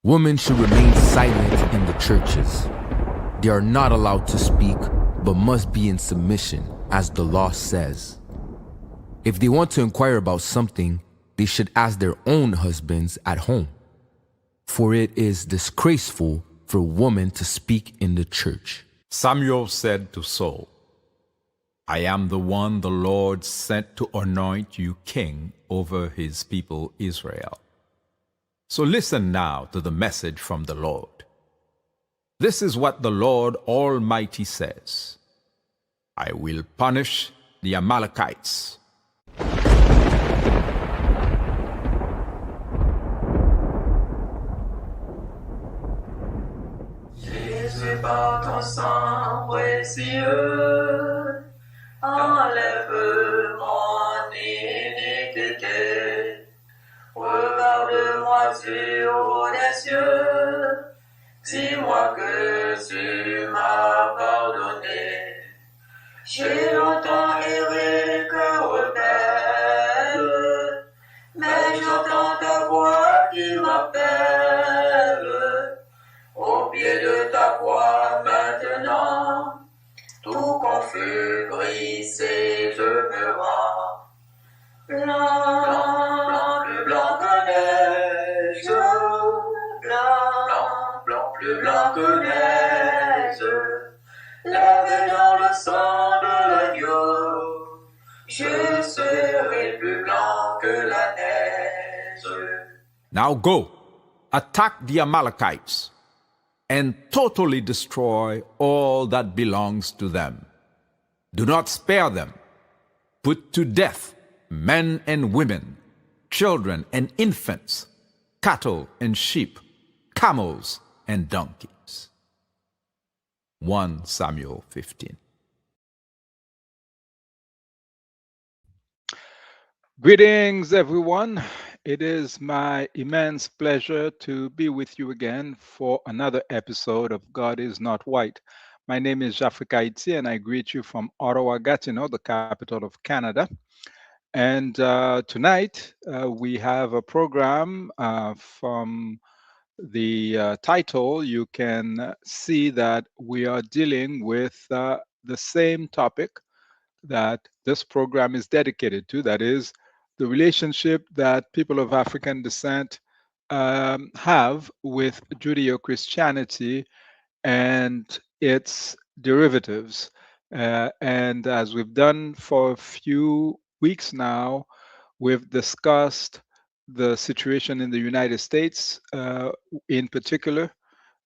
Women should remain silent in the churches. They are not allowed to speak, but must be in submission, as the law says. If they want to inquire about something, they should ask their own husbands at home. For it is disgraceful for a woman to speak in the church. Samuel said to Saul, I am the one the Lord sent to anoint you king over his people Israel. So listen now to the message from the Lord. This is what the Lord Almighty says. I will punish the Amalekites. Jésus, par ton sang précieux, enlève mon iniquité. Regarde-moi sur les cieux, dis-moi que tu m'as pardonné. J'ai longtemps erré cœur rebelle, mais j'entends ta voix qui m'appelle. Au pied de ta croix maintenant, tout confus, brisé, je me rends. Blanc, blanc, plus blanc que neige, blanc, blanc, plus blanc que neige, lavé dans le sang de l'agneau, je serai plus blanc que la neige. Now go, attack the Amalekites, and totally destroy all that belongs to them. Do not spare them. Put to death men and women, children and infants, cattle and sheep, camels and donkeys. 1 Samuel 15. Greetings, everyone. It is my immense pleasure to be with you again for another episode of God is Not White. My name is Jean-Jacques Dessalines, and I greet you from Ottawa, Gatineau, the capital of Canada. And tonight we have a program from the title. You can see that we are dealing with the same topic that this program is dedicated to, that is the relationship that people of African descent have with Judeo-Christianity and its derivatives. And as we've done for a few weeks now, we've discussed the situation in the United States in particular,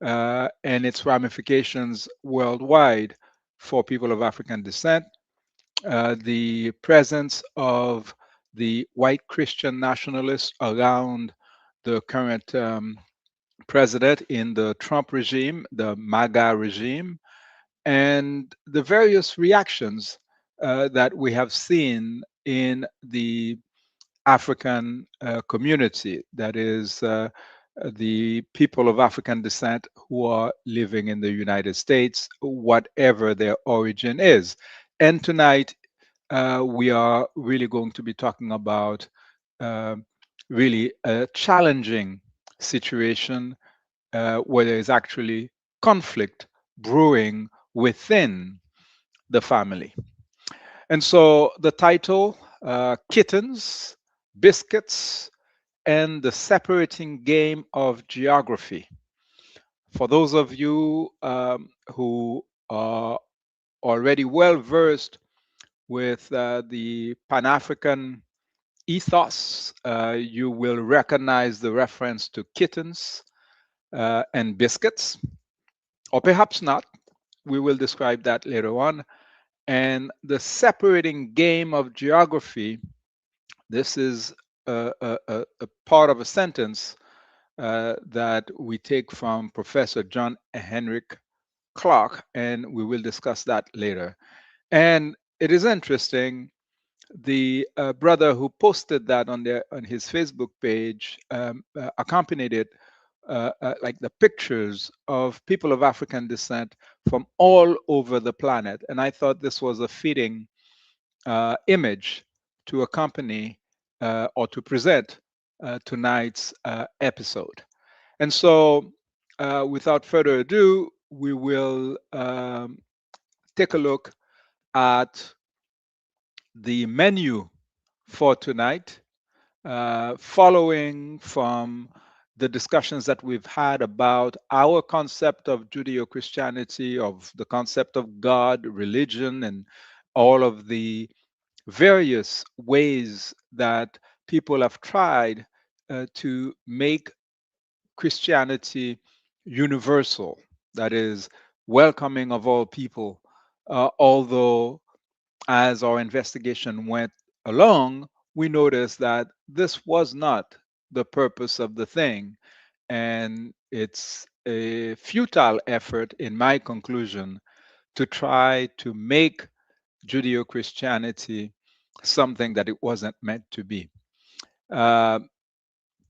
and its ramifications worldwide for people of African descent, the presence of the white Christian nationalists around the current president in the Trump regime, the MAGA regime, and the various reactions that we have seen in the African community, that is the people of African descent who are living in the United States, whatever their origin is. And tonight, we are really going to be talking about really a challenging situation where there is actually conflict brewing within the family. And so the title, Kittens, Biscuits, and the Separating Game of Geography. For those of you who are already well versed with the Pan-African ethos, you will recognize the reference to kittens and biscuits, or perhaps not. We will describe that later on. And the separating game of geography, this is a part of a sentence that we take from Professor John Henrik Clarke, and we will discuss that later. And it is interesting, the brother who posted that on his Facebook page accompanied it like the pictures of people of African descent from all over the planet. And I thought this was a fitting image to accompany or to present tonight's episode. And so, without further ado, we will take a look at the menu for tonight, following from the discussions that we've had about our concept of Judeo-Christianity, of the concept of God, religion, and all of the various ways that people have tried to make Christianity universal, that is, welcoming of all people, although as our investigation went along, we noticed that this was not the purpose of the thing. And it's a futile effort, in my conclusion, to try to make Judeo Christianity something that it wasn't meant to be.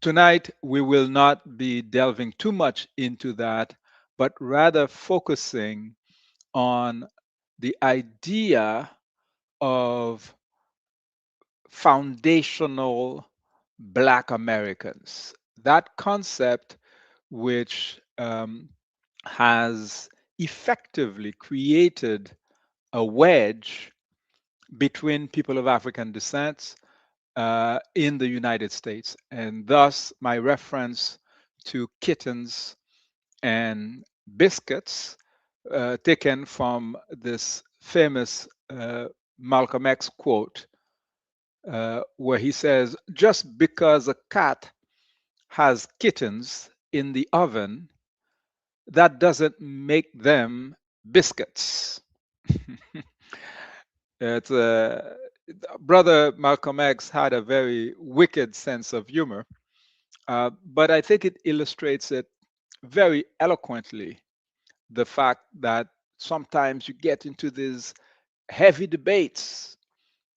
Tonight, we will not be delving too much into that, but rather focusing on the idea of foundational Black Americans. That concept, which has effectively created a wedge between people of African descent in the United States. And thus, my reference to Kittens and biscuits, taken from this famous Malcom X quote, where he says, just because a cat has kittens in the oven, that doesn't make them biscuits. It's Brother Malcolm X had a very wicked sense of humor, but I think it illustrates it very eloquently, the fact that sometimes you get into these heavy debates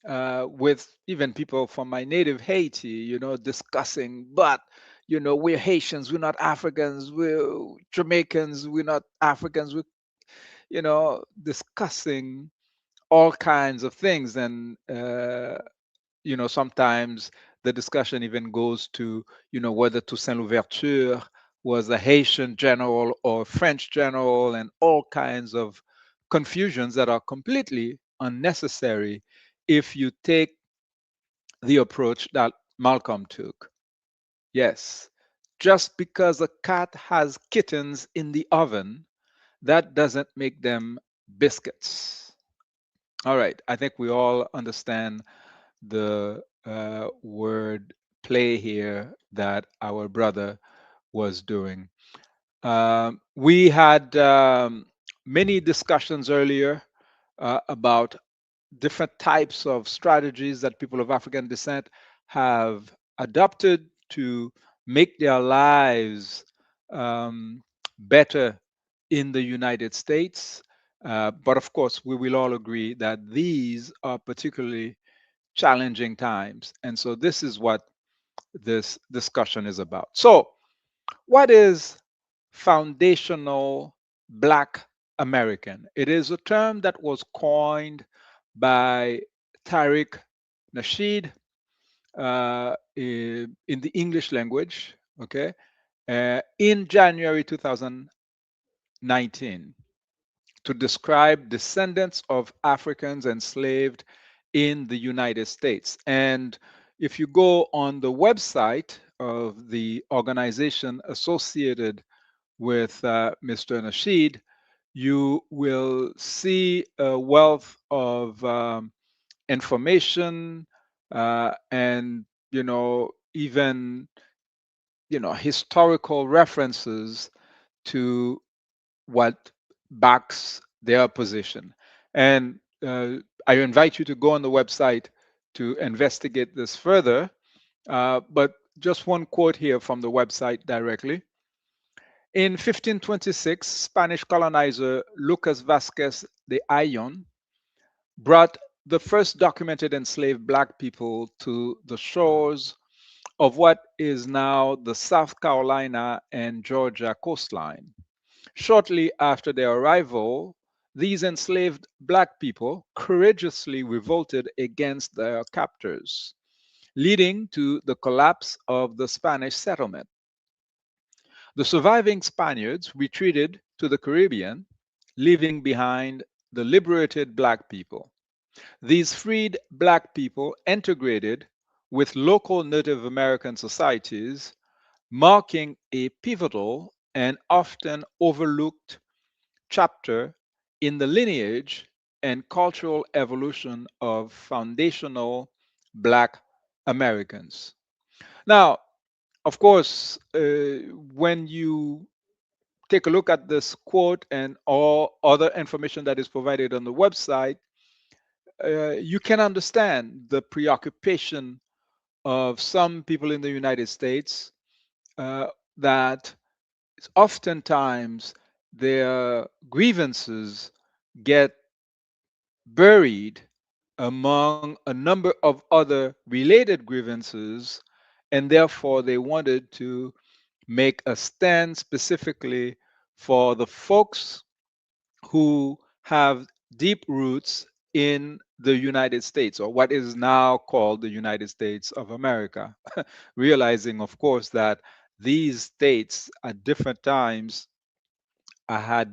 with even people from my native Haiti, discussing, but, we're Haitians, we're not Africans, we're Jamaicans, we're not Africans, we're, discussing all kinds of things. And, sometimes the discussion even goes to, whether Toussaint Louverture was a Haitian general or a French general, and all kinds of confusions that are completely unnecessary if you take the approach that Malcolm took. Yes, just because a cat has kittens in the oven, that doesn't make them biscuits. All right, I think we all understand the word play here that our brother was doing. We had many discussions earlier about different types of strategies that people of African descent have adopted to make their lives better in the United States. But of course, we will all agree that these are particularly challenging times. And so this is what this discussion is about. So, what is foundational Black American? It is a term that was coined by Tariq Nasheed in the English language, okay, in January 2019 to describe descendants of Africans enslaved in the United States. And if you go on the website of the organization associated with Mr. Nasheed, you will see a wealth of information and even historical references to what backs their position. And I invite you to go on the website to investigate this further. But just one quote here from the website directly. In 1526, Spanish colonizer Lucas Vasquez de Ayllón brought the first documented enslaved Black people to the shores of what is now the South Carolina and Georgia coastline. Shortly after their arrival, these enslaved Black people courageously revolted against their captors, leading to the collapse of the Spanish settlement. The surviving Spaniards retreated to the Caribbean, leaving behind the liberated Black people. These freed Black people integrated with local Native American societies, marking a pivotal and often overlooked chapter in the lineage and cultural evolution of foundational Black Americans. Now, of course, when you take a look at this quote and all other information that is provided on the website, you can understand the preoccupation of some people in the United States uh, that oftentimes their grievances get buried among a number of other related grievances, and therefore they wanted to make a stand specifically for the folks who have deep roots in the United States, or what is now called the United States of America, realizing, of course, that these states at different times had,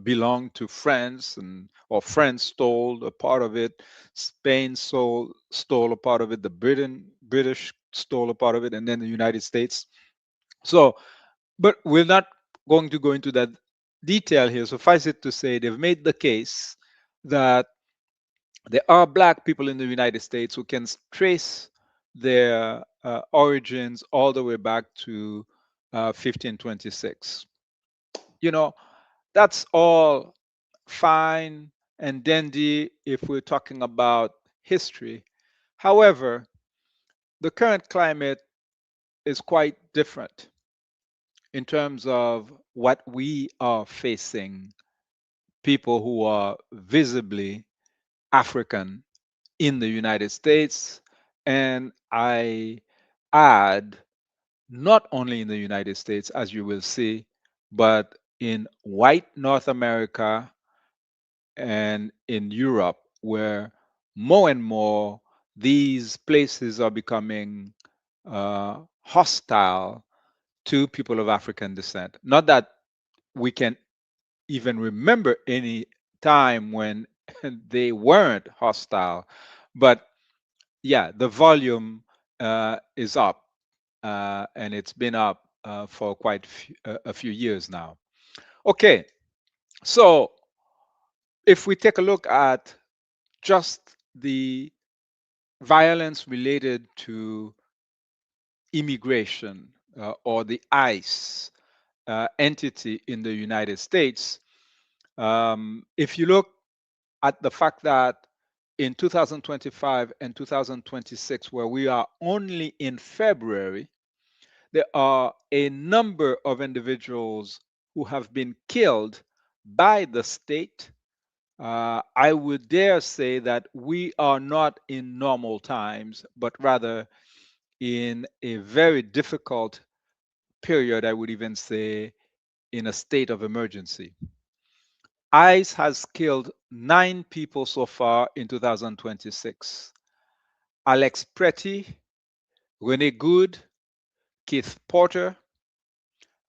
belonged to France, and or France stole a part of it, Spain stole a part of it, the British stole a part of it, and then the United States. So, but we're not going to go into that detail here. Suffice it to say, they've made the case that there are Black people in the United States who can trace their origins all the way back to 1526. You know, that's all fine and dandy if we're talking about history. However, the current climate is quite different in terms of what we are facing, people who are visibly African in the United States. And I add, not only in the United States, as you will see, but in white North America and in Europe, where more and more these places are becoming hostile to people of African descent. Not that we can even remember any time when they weren't hostile, but yeah, the volume is up, and it's been up for quite a few years now. Okay, so if we take a look at just the violence related to immigration, or the ICE entity in the United States, if you look at the fact that in 2025 and 2026, where we are only in February, there are a number of individuals who have been killed by the state. I would dare say that we are not in normal times, but rather in a very difficult period, I would even say in a state of emergency. ICE has killed 9 people so far in 2026. Alex Pretty, Rene Good, Keith Porter,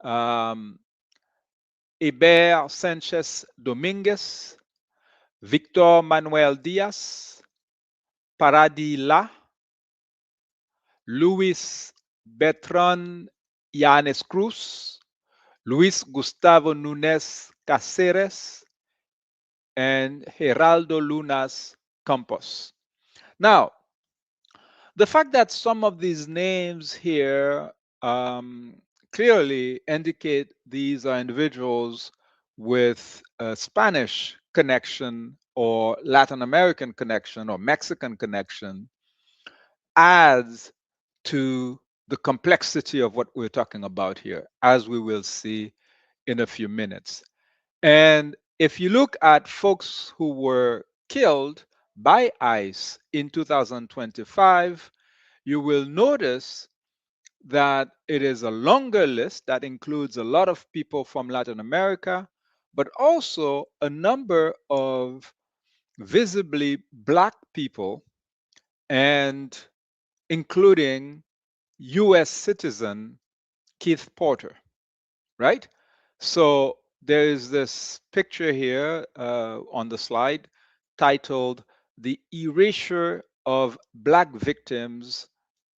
um, Heber Sanchez Dominguez, Victor Manuel Diaz, Paradi La, Luis Bertrand Yanes Cruz, Luis Gustavo Nunes Caceres, and Geraldo Lunas Campos. Now, the fact that some of these names here clearly indicate these are individuals with a Spanish connection or Latin American connection or Mexican connection adds to the complexity of what we're talking about here, as we will see in a few minutes. And if you look at folks who were killed by ICE in 2025, you will notice that it is a longer list that includes a lot of people from Latin America, but also a number of visibly Black people, and including US citizen Keith Porter. right? So there is this picture here on the slide titled "The Erasure of Black Victims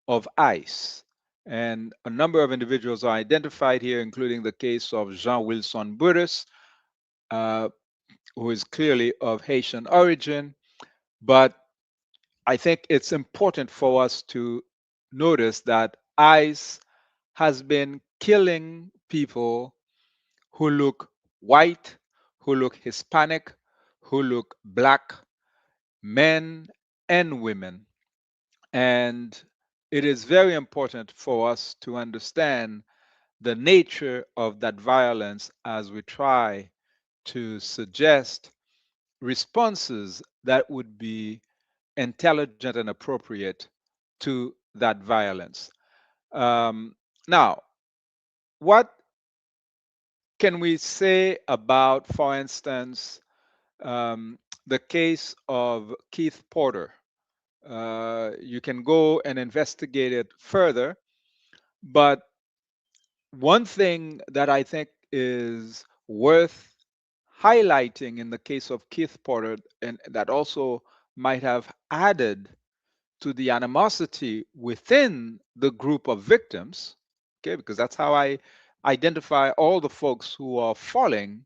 of ICE." And a number of individuals are identified here, including the case of Jean Wilson Burris, who is clearly of Haitian origin. But I think it's important for us to notice that ICE has been killing people who look white, who look Hispanic, who look black, men and women. And it is very important for us to understand the nature of that violence as we try to suggest responses that would be intelligent and appropriate to that violence. Now, what can we say about, for instance, the case of Keith Porter? You can go and investigate it further, but one thing that I think is worth highlighting in the case of Keith Porter, and that also might have added to the animosity within the group of victims, okay, because that's how I identify all the folks who are falling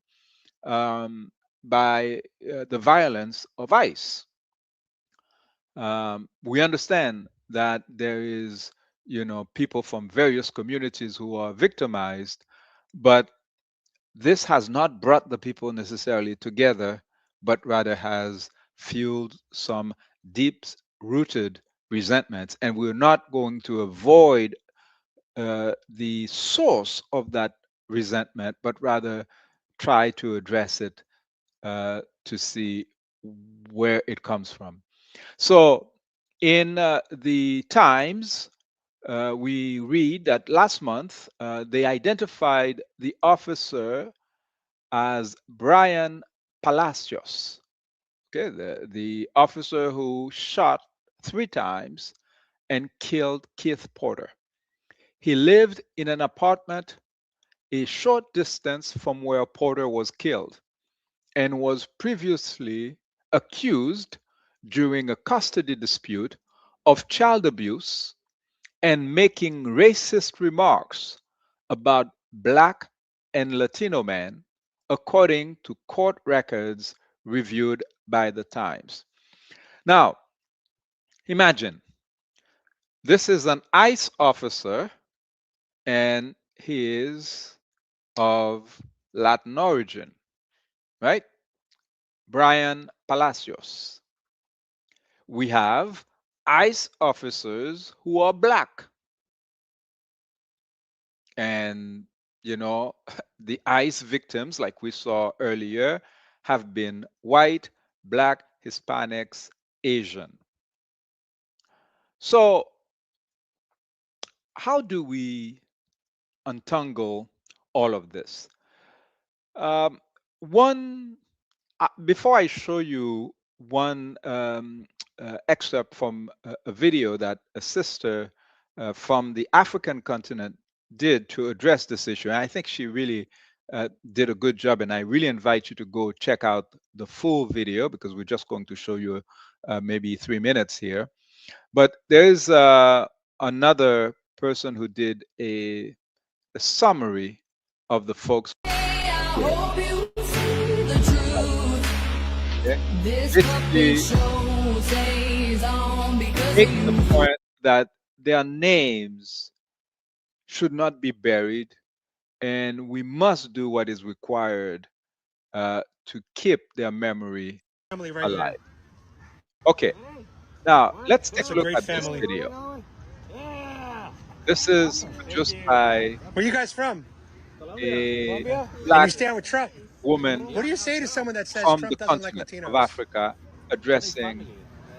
by the violence of ICE. We understand that there is, people from various communities who are victimized, but this has not brought the people necessarily together, but rather has fueled some deep-rooted resentments. And we're not going to avoid the source of that resentment, but rather try to address it to see where it comes from. So in the Times, we read that last month they identified the officer as Brian Palacios, okay, the officer who shot 3 times and killed Keith Porter. He lived in an apartment a short distance from where Porter was killed and was previously accused during a custody dispute of child abuse and making racist remarks about Black and Latino men, according to court records reviewed by the Times. Now, imagine this is an ICE officer and he is of Latin origin, right? Brian Palacios. We have ICE officers who are Black. And, the ICE victims, like we saw earlier, have been white, Black, Hispanics, Asian. So, how do we untangle all of this? Before I show you one excerpt from a video that a sister from the African continent did to address this issue, and I think she really did a good job, and I really invite you to go check out the full video because we're just going to show you maybe 3 minutes here. But there's another person who did a summary of the folks. Basically making the point that their names should not be buried, and we must do what is required to keep their memory alive. Okay, now let's take a look at this video. This is produced by Where you guys from? a Black Black stand with Trump. woman What do you say to someone that says from Trump the doesn't like continent Latinos? of Africa, addressing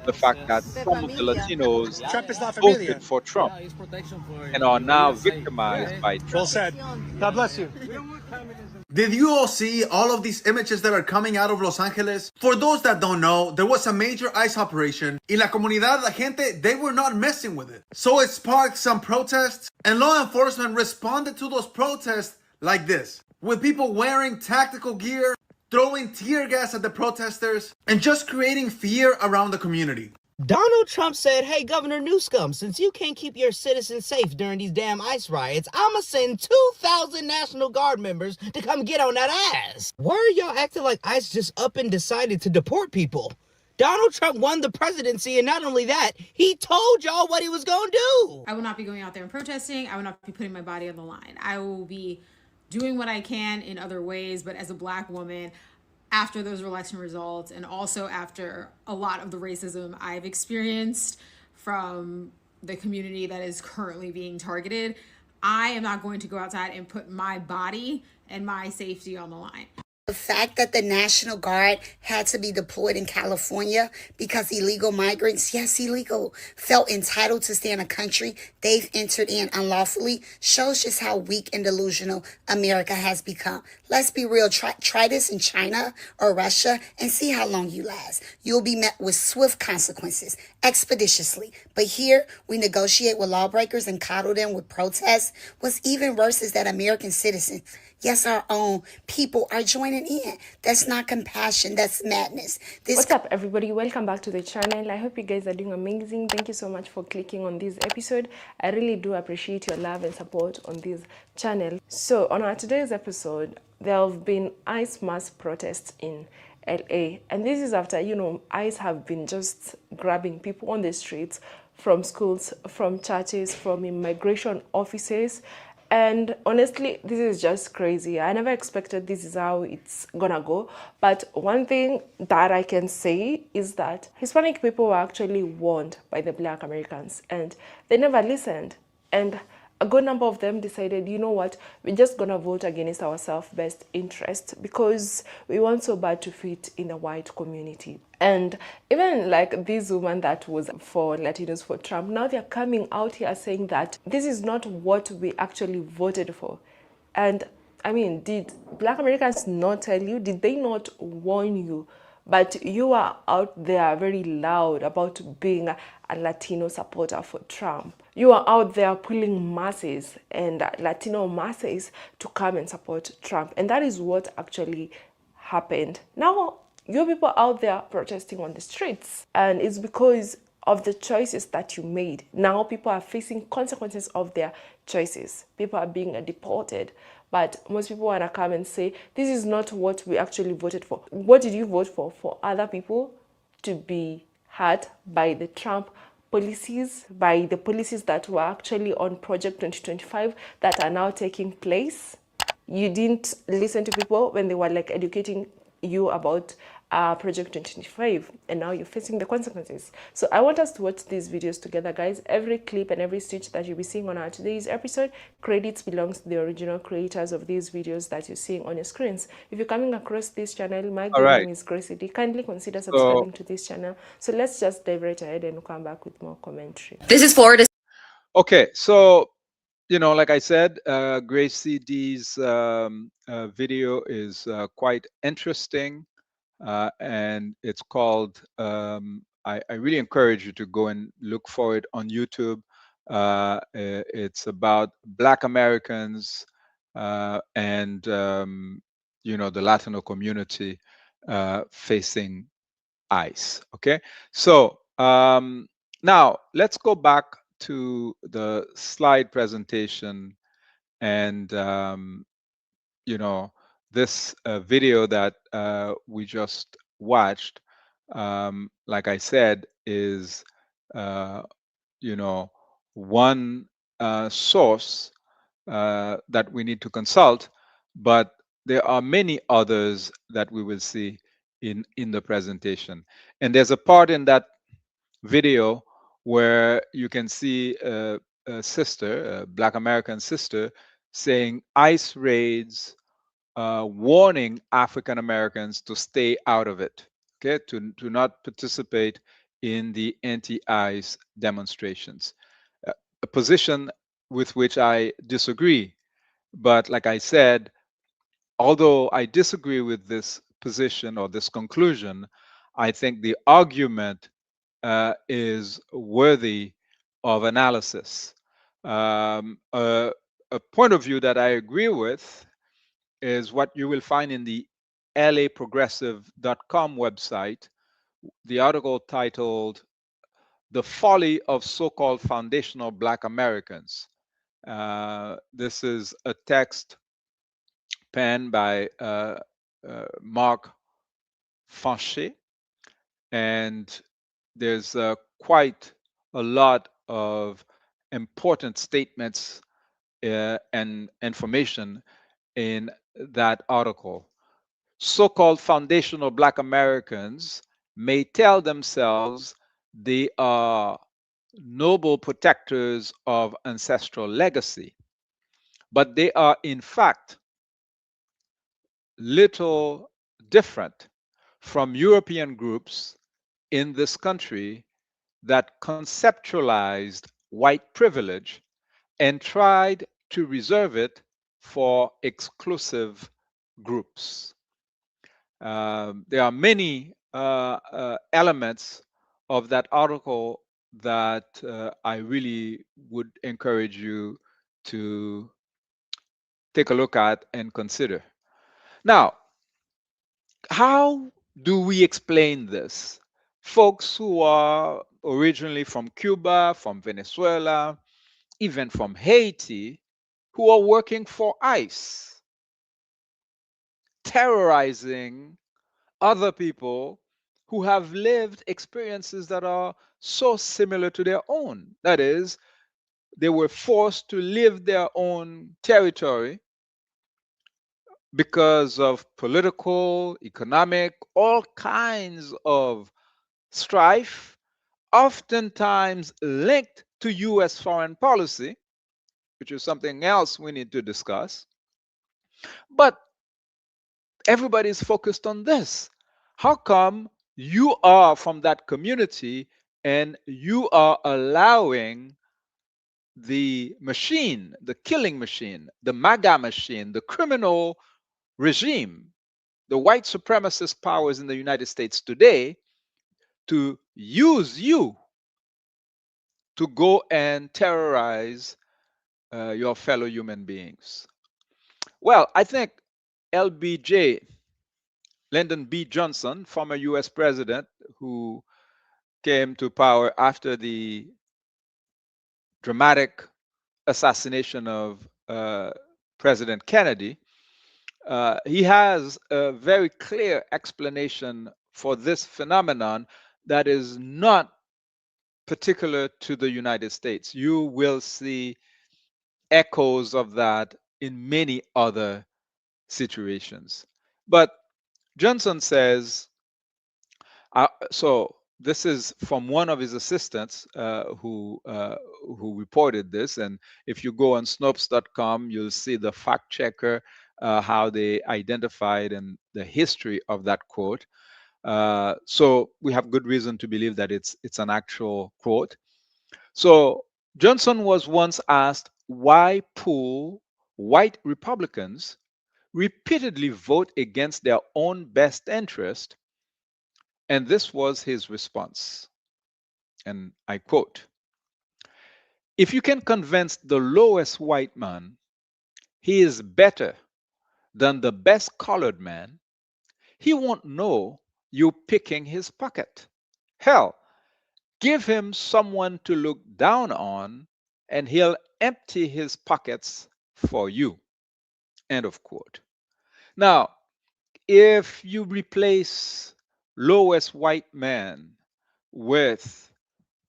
the fact that some of the Latinos Trump is La Familia. voted for Trump and are now victimized by Well Trump. said. God bless you. Did you all see all of these images that are coming out of Los Angeles? For those that don't know, there was a major ICE operation. Y la comunidad, la gente, they were not messing with it. So it sparked some protests, and law enforcement responded to those protests like this, with people wearing tactical gear, throwing tear gas at the protesters, and just creating fear around the community. Donald Trump said, hey, Governor Newsom, since you can't keep your citizens safe during these damn ICE riots, I'ma send 2,000 National Guard members to come get on that ass. Why are y'all acting like ICE just up and decided to deport people? Donald Trump won the presidency, and not only that, he told y'all what he was gonna do. I will not be going out there and protesting. I will not be putting my body on the line. I will be doing what I can in other ways, but as a Black woman, after those election results and also after a lot of the racism I've experienced from the community that is currently being targeted, I am not going to go outside and put my body and my safety on the line. The fact that the National Guard had to be deployed in California because illegal migrants, yes, illegal, felt entitled to stay in a country they've entered in unlawfully shows just how weak and delusional America has become. Let's be real. Try this in China or Russia and see how long you last. You'll be met with swift consequences, expeditiously. But here, we negotiate with lawbreakers and coddle them with protests. What's even worse is that American citizens, yes, our own people, are joining in. That's not compassion. That's madness. What's up, everybody? Welcome back to the channel. I hope you guys are doing amazing. Thank you so much for clicking on this episode. I really do appreciate your love and support on this channel. So on our today's episode, there have been ICE mass protests in LA. And this is after, ICE have been just grabbing people on the streets, from schools, from churches, from immigration offices. And honestly, this is just crazy. I never expected this is how it's gonna go. But one thing that I can say is that Hispanic people were actually warned by the Black Americans and they never listened. And a good number of them decided, you know what, we're just gonna vote against our self-best interest because we want so bad to fit in the white community. And even like this woman that was for Latinos for Trump, now they're coming out here saying that this is not what we actually voted for. And I mean, did Black Americans not tell you? Did they not warn you? But you are out there very loud about being a Latino supporter for Trump. You are out there pulling masses and Latino masses to come and support Trump. And that is what actually happened. Now, you people out there protesting on the streets. And it's because of the choices that you made. Now people are facing consequences of their choices. People are being deported. But most people want to come and say, this is not what we actually voted for. What did you vote for? For other people to be hurt by the Trump policies, by the policies that were actually on Project 2025 that are now taking place? You didn't listen to people when they were like educating you about Project 2025, and now you're facing the consequences. So I want us to watch these videos together, guys. Every clip and every stitch that you'll be seeing on our today's episode, credits belongs to the original creators of these videos that you're seeing on your screens. If you're coming across this channel, my name is Gracie D. Kindly consider subscribing to this channel. So let's just dive right ahead and come back with more commentary. This is Florida. Okay, so like I said, Gracie D's video is quite interesting. And it's called, I really encourage you to go and look for it on YouTube. It's about Black Americans and, the Latino community facing ICE, okay? So now let's go back to the slide presentation and, this video that we just watched, like I said, is one source that we need to consult, but there are many others that we will see in the presentation. And there's a part in that video where you can see a sister, a Black American sister, saying ICE raids warning African Americans to stay out of it, okay, to not participate in the anti-ICE demonstrations. A position with which I disagree. But like I said, although I disagree with this position or this conclusion, I think the argument is worthy of analysis. A point of view that I agree with is what you will find in the laprogressive.com website, the article titled "The Folly of So-Called Foundational Black Americans." This is a text penned by Mark Fanchet, and there's quite a lot of important statements and information in that article. So-called foundational Black Americans may tell themselves they are noble protectors of ancestral legacy, but they are in fact little different from European groups in this country that conceptualized white privilege and tried to reserve it for exclusive groups. There are many elements of that article that I really would encourage you to take a look at and consider. Now, how do we explain this? Folks who are originally from Cuba, from Venezuela, even from Haiti, who are working for ICE, terrorizing other people who have lived experiences that are so similar to their own. That is, they were forced to leave their own territory because of political, economic, all kinds of strife, oftentimes linked to US foreign policy, which is something else we need to discuss. But everybody's focused on this. How come you are from that community and you are allowing the machine, the killing machine, the MAGA machine, the criminal regime, the white supremacist powers in the United States today to use you to go and terrorize your fellow human beings? Well, I think LBJ, Lyndon B. Johnson, former US president who came to power after the dramatic assassination of President Kennedy, he has a very clear explanation for this phenomenon that is not particular to the United States. You will see echoes of that in many other situations. But Johnson says, so this is from one of his assistants who reported this. And if you go on Snopes.com, you'll see the fact checker, how they identified and the history of that quote. So we have good reason to believe that it's an actual quote. So Johnson was once asked why poor white Republicans repeatedly vote against their own best interest. And this was his response. And I quote, "If you can convince the lowest white man he is better than the best colored man, he won't know you're picking his pocket. Hell, give him someone to look down on and he'll empty his pockets for you." End of quote. Now, if you replace lowest white man with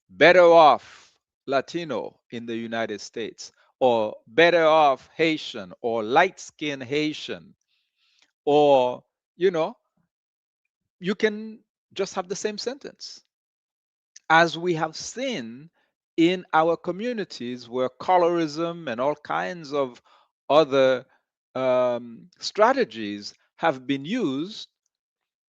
better off Latino in the United States, or better off Haitian, or light-skinned Haitian, or, you can just have the same sentence. As we have seen in our communities where colorism and all kinds of other strategies have been used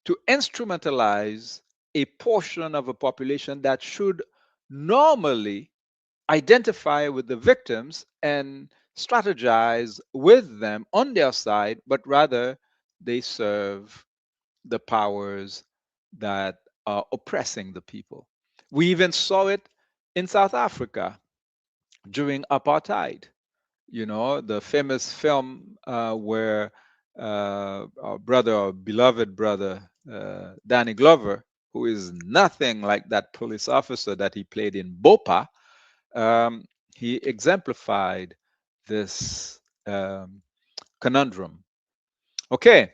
to instrumentalize a portion of a population that should normally identify with the victims and strategize with them on their side, but rather they serve the powers that are oppressing the people. We even saw it in South Africa during apartheid. The famous film where our brother, our beloved brother, Danny Glover, who is nothing like that police officer that he played in Bopa, he exemplified this conundrum. Okay,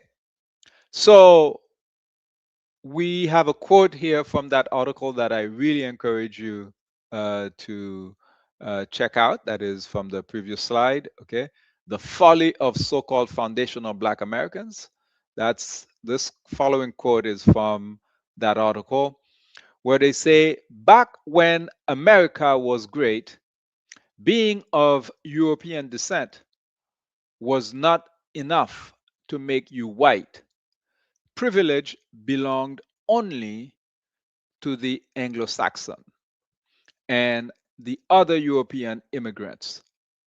so we have a quote here from that article that I really encourage you to check out. That is from the previous slide. Okay, the folly of so-called foundational Black Americans. That's this following quote is from that article where they say, back when America was great, being of European descent was not enough to make you white. Privilege belonged only to the Anglo-Saxon and the other European immigrants,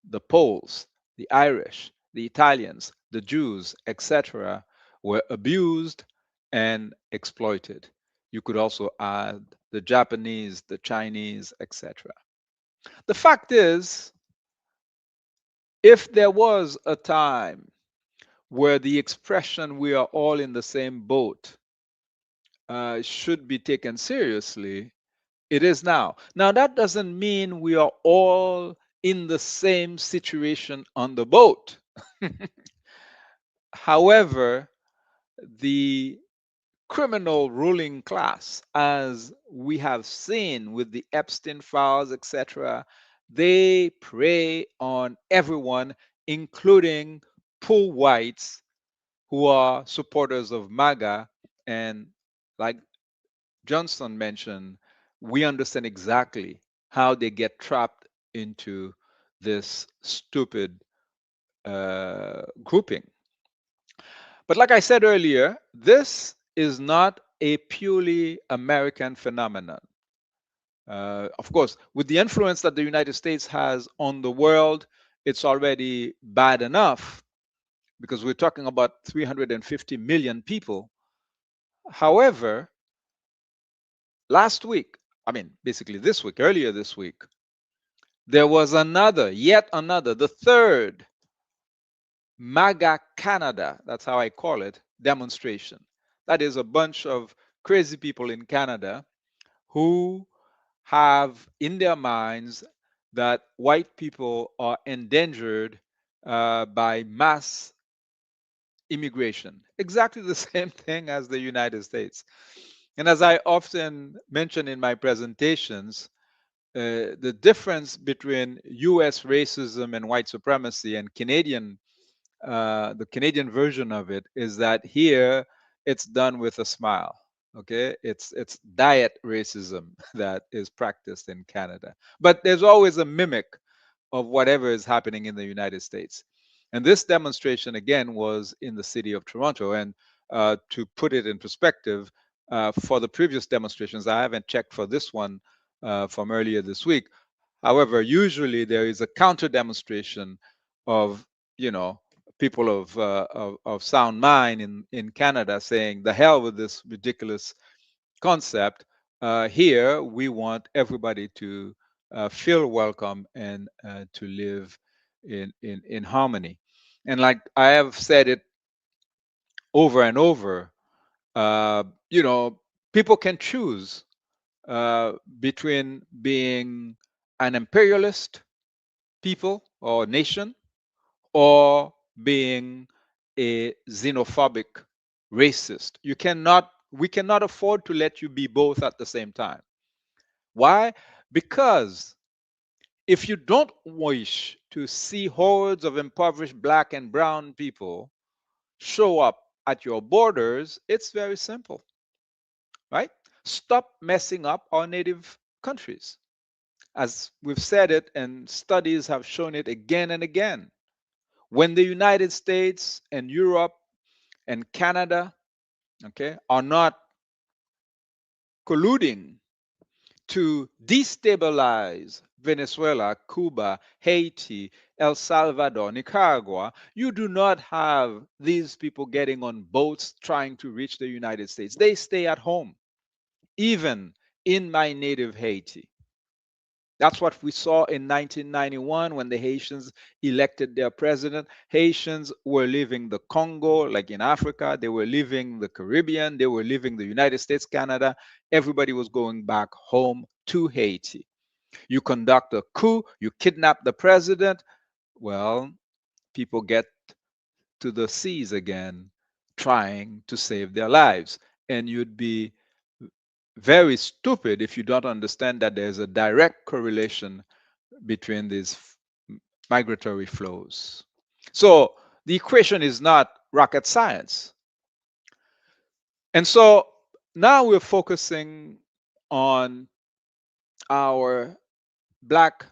the Poles, the Irish, the Italians, the Jews, etc., were abused and exploited. You could also add the Japanese, the Chinese, etc. The fact is, if there was a time where the expression we are all in the same boat should be taken seriously, it is now. Now, that doesn't mean we are all in the same situation on the boat. However, the criminal ruling class, as we have seen with the Epstein files, etc., they prey on everyone, including poor whites who are supporters of MAGA. And like Johnson mentioned, we understand exactly how they get trapped into this stupid grouping. But like I said earlier, this is not a purely American phenomenon. Of course, with the influence that the United States has on the world, it's already bad enough because we're talking about 350 million people. However, last week, I mean, basically this week, earlier this week, there was yet another, the third MAGA Canada, that's how I call it, demonstration. That is a bunch of crazy people in Canada who have in their minds that white people are endangered by mass immigration. Exactly the same thing as the United States. And as I often mention in my presentations, the difference between US racism and white supremacy and the Canadian version of it is that here it's done with a smile. Okay, it's diet racism that is practiced in Canada, but there's always a mimic of whatever is happening in the United States. And this demonstration again was in the city of Toronto. And to put it in perspective, for the previous demonstrations, I haven't checked for this one from earlier this week. However, usually there is a counter demonstration of, people of sound mind in Canada saying, the hell with this ridiculous concept. Here, we want everybody to feel welcome and to live in harmony. And like I have said it over and over, people can choose between being an imperialist people or nation or being a xenophobic racist. We cannot afford to let you be both at the same time. Why? Because if you don't wish to see hordes of impoverished black and brown people show up at your borders, it's very simple, right? Stop messing up our native countries. As we've said it, and studies have shown it again and again, when the United States and Europe and Canada, okay, are not colluding to destabilize Venezuela, Cuba, Haiti, El Salvador, Nicaragua, you do not have these people getting on boats trying to reach the United States. They stay at home. Even in my native Haiti, That's what we saw in 1991 when the Haitians elected their president. Haitians were leaving the Congo, like in Africa. They were leaving the Caribbean. They were leaving the United States, Canada. Everybody was going back home to Haiti. You conduct a coup, you kidnap the president. Well, people get to the seas again, trying to save their lives. And you'd be very stupid if you don't understand that there's a direct correlation between these migratory flows. So the equation is not rocket science. And so now we're focusing on our Black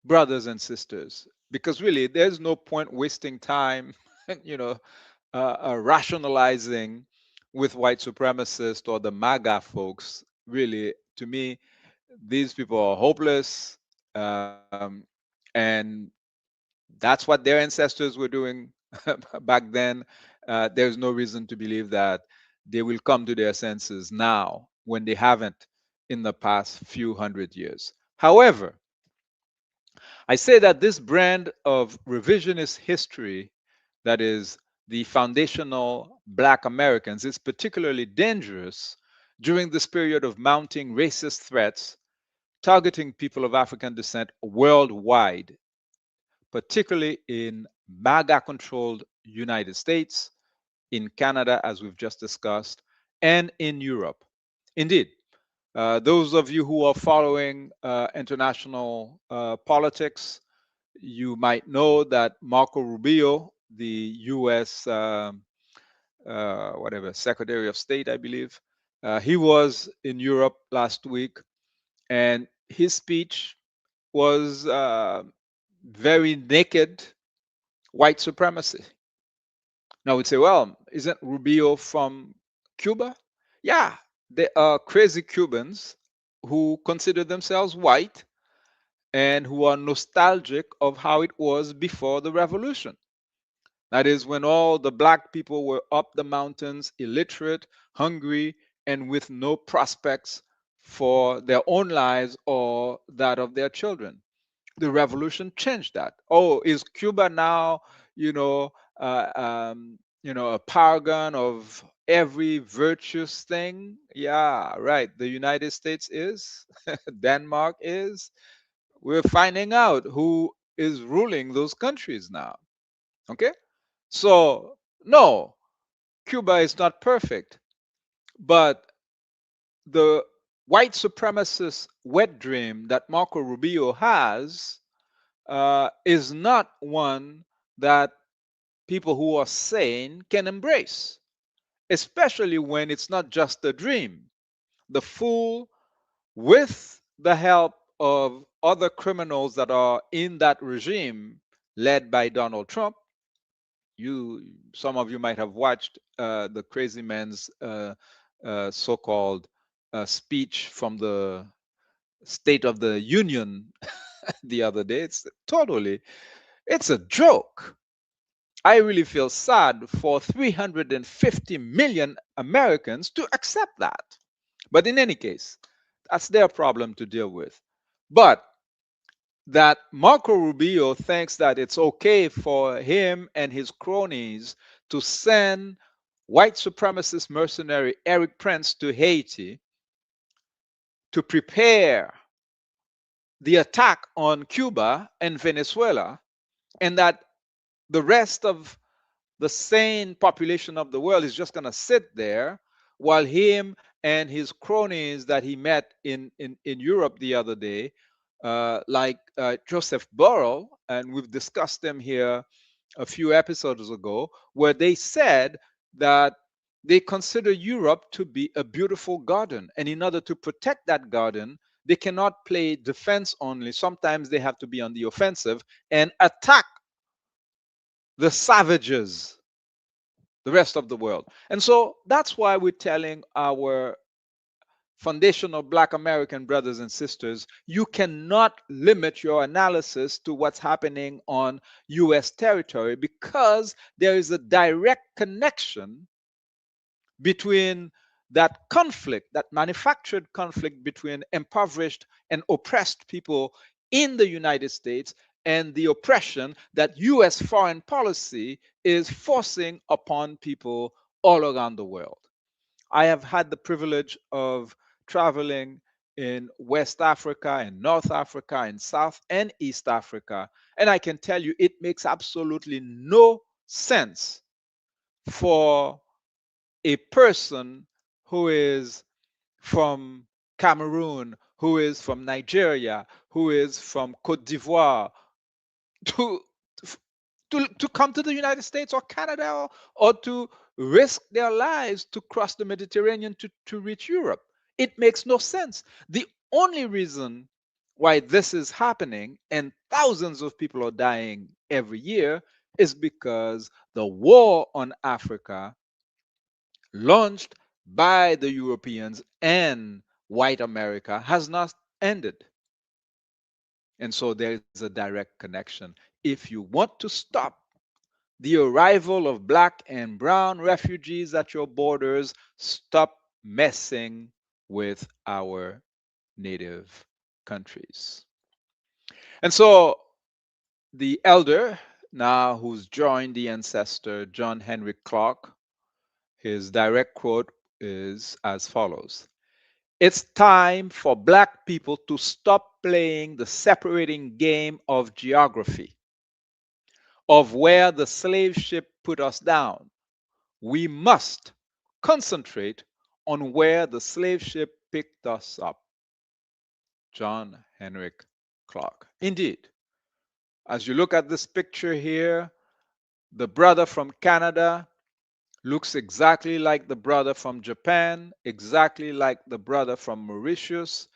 brothers and sisters, because really there's no point wasting time, you know, rationalizing with white supremacists or the MAGA folks. Really, to me, these people are hopeless, and that's what their ancestors were doing back then. There's no reason to believe that they will come to their senses now when they haven't in the past few hundred years. However, I say that this brand of revisionist history, that is the foundational Black Americans, is particularly dangerous during this period of mounting racist threats targeting people of African descent worldwide, particularly in MAGA controlled United States, in Canada, as we've just discussed, and in Europe. Indeed, those of you who are following international politics, you might know that Marco Rubio, the U.S. Whatever Secretary of State, I believe, he was in Europe last week, and his speech was very naked white supremacy. Now we'd say, well, isn't Rubio from Cuba? Yeah, they are crazy Cubans who consider themselves white and who are nostalgic of how it was before the revolution. That is when all the Black people were up the mountains, illiterate, hungry, and with no prospects for their own lives or that of their children. The revolution changed that. Oh, is Cuba now, a paragon of every virtuous thing? Yeah, right. The United States is, Denmark is. We're finding out who is ruling those countries now. Okay? So, no, Cuba is not perfect, but the white supremacist wet dream that Marco Rubio has is not one that people who are sane can embrace, especially when it's not just a dream. The fool, with the help of other criminals that are in that regime led by Donald Trump. Some of you might have watched the crazy man's so-called speech from the State of the Union the other day. It's a joke. I really feel sad for 350 million Americans to accept that. But in any case, that's their problem to deal with. But that Marco Rubio thinks that it's okay for him and his cronies to send white supremacist mercenary Eric Prince to Haiti to prepare the attack on Cuba and Venezuela, and that the rest of the sane population of the world is just going to sit there while him and his cronies that he met in Europe the other day, like Joseph Borrell, and we've discussed them here a few episodes ago, where they said that they consider Europe to be a beautiful garden. And in order to protect that garden, they cannot play defense only. Sometimes they have to be on the offensive and attack the savages, the rest of the world. And so that's why we're telling our foundational Black American brothers and sisters, you cannot limit your analysis to what's happening on US territory, because there is a direct connection between that conflict, that manufactured conflict between impoverished and oppressed people in the United States and the oppression that US foreign policy is forcing upon people all around the world. I have had the privilege of traveling in West Africa and North Africa and South and East Africa, and I can tell you it makes absolutely no sense for a person who is from Cameroon, who is from Nigeria, who is from Cote d'Ivoire, to, to come to the United States or Canada, or to risk their lives to cross the Mediterranean to reach Europe. It makes no sense. The only reason why this is happening and thousands of people are dying every year is because the war on Africa, launched by the Europeans and white America, has not ended. And so there is a direct connection. If you want to stop the arrival of black and brown refugees at your borders, stop messing with our native countries. And so the elder, now who's joined the ancestor, John Henrik Clarke, his direct quote is as follows: "It's time for black people to stop playing the separating game of geography, of where the slave ship put us down. We must concentrate on where the slave ship picked us up." John Henrik Clarke. Indeed, as you look at this picture here, the brother from Canada looks exactly like the brother from Japan, exactly like the brother from Mauritius,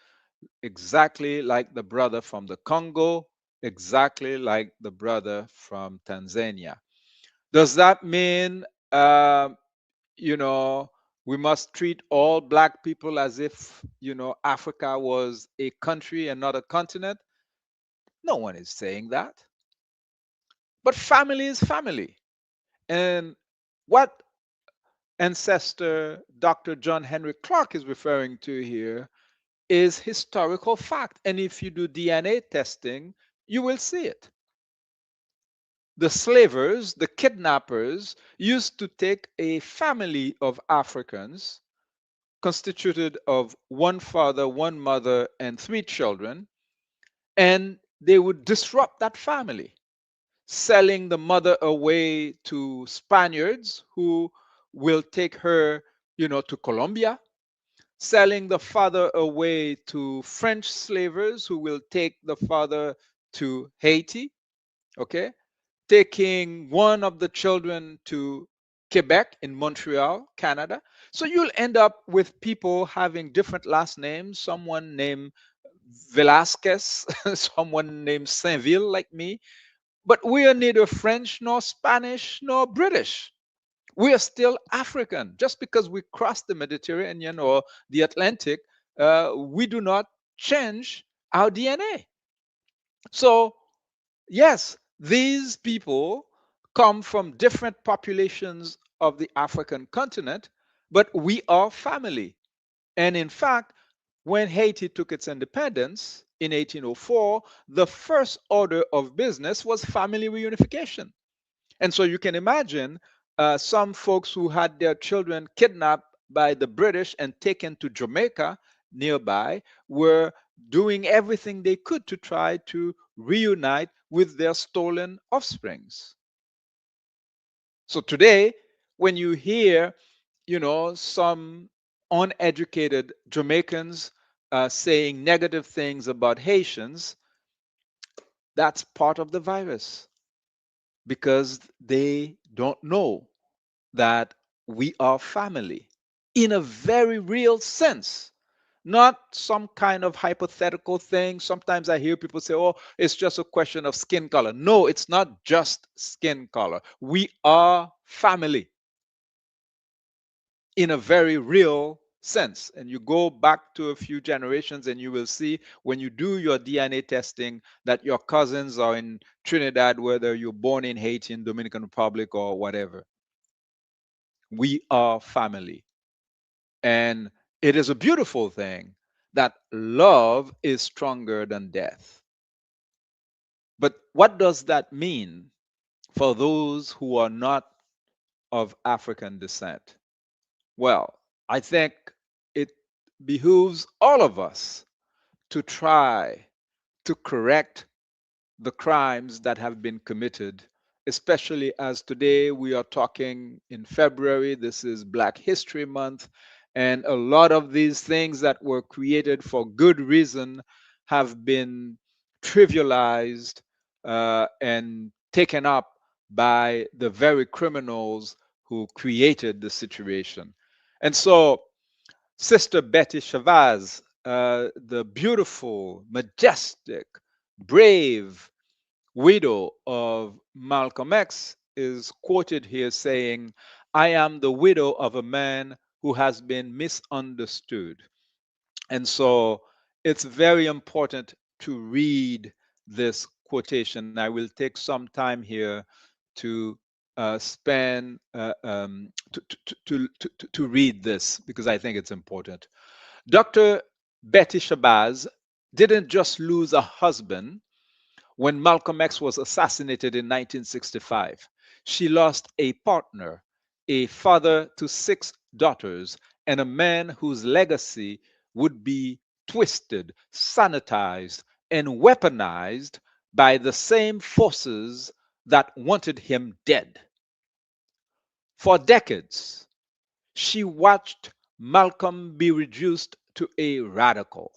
exactly like the brother from the Congo, exactly like the brother from Tanzania. Does that mean, you know, we must treat all black people as if, Africa was a country and not a continent? No one is saying that. But family is family. And what ancestor Dr. John Henrik Clarke is referring to here is historical fact. And if you do DNA testing, you will see it. The slavers, the kidnappers, used to take a family of Africans constituted of one father, one mother, and 3 children, and they would disrupt that family, selling the mother away to Spaniards who will take her, to Colombia, selling the father away to French slavers who will take the father to Haiti, okay? Taking one of the children to Quebec in Montreal, Canada. So you'll end up with people having different last names, someone named Velasquez, someone named Saint-Ville like me, but we are neither French nor Spanish nor British. We are still African. Just because we crossed the Mediterranean or the Atlantic, we do not change our DNA. So, yes, these people come from different populations of the African continent, but we are family. And in fact, when Haiti took its independence in 1804, the first order of business was family reunification. And so you can imagine some folks who had their children kidnapped by the British and taken to Jamaica nearby were doing everything they could to try to reunite with their stolen offsprings. So today, when you hear, some uneducated Jamaicans saying negative things about Haitians, that's part of the virus, because they don't know that we are family in a very real sense, not some kind of hypothetical thing. Sometimes I hear people say, oh, it's just a question of skin color. No, it's not just skin color. We are family in a very real sense. And you go back to a few generations and you will see when you do your DNA testing that your cousins are in Trinidad, whether you're born in Haiti, in Dominican Republic, or whatever. We are family. And it is a beautiful thing that love is stronger than death. But what does that mean for those who are not of African descent? Well, I think it behooves all of us to try to correct the crimes that have been committed, especially as today we are talking in February. This is Black History Month, and a lot of these things that were created for good reason have been trivialized and taken up by the very criminals who created the situation. And so, Sister Betty Shabazz, the beautiful, majestic, brave widow of Malcom X, is quoted here saying, "I am the widow of a man who has been misunderstood." And so it's very important to read this quotation. I will take some time here to spend to read this because I think it's important. Dr. Betty Shabazz didn't just lose a husband when Malcolm X was assassinated in 1965. She lost a partner, a father to 6 daughters, and a man whose legacy would be twisted, sanitized, and weaponized by the same forces that wanted him dead. For decades, she watched Malcolm be reduced to a radical,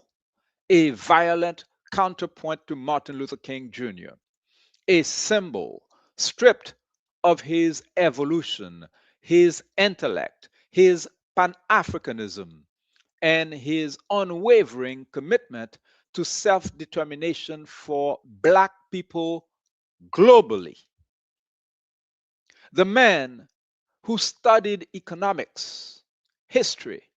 a violent counterpoint to Martin Luther King Jr., a symbol stripped of his evolution, his intellect, his Pan Africanism, and his unwavering commitment to self determination for Black people globally. The man who studied economics, history,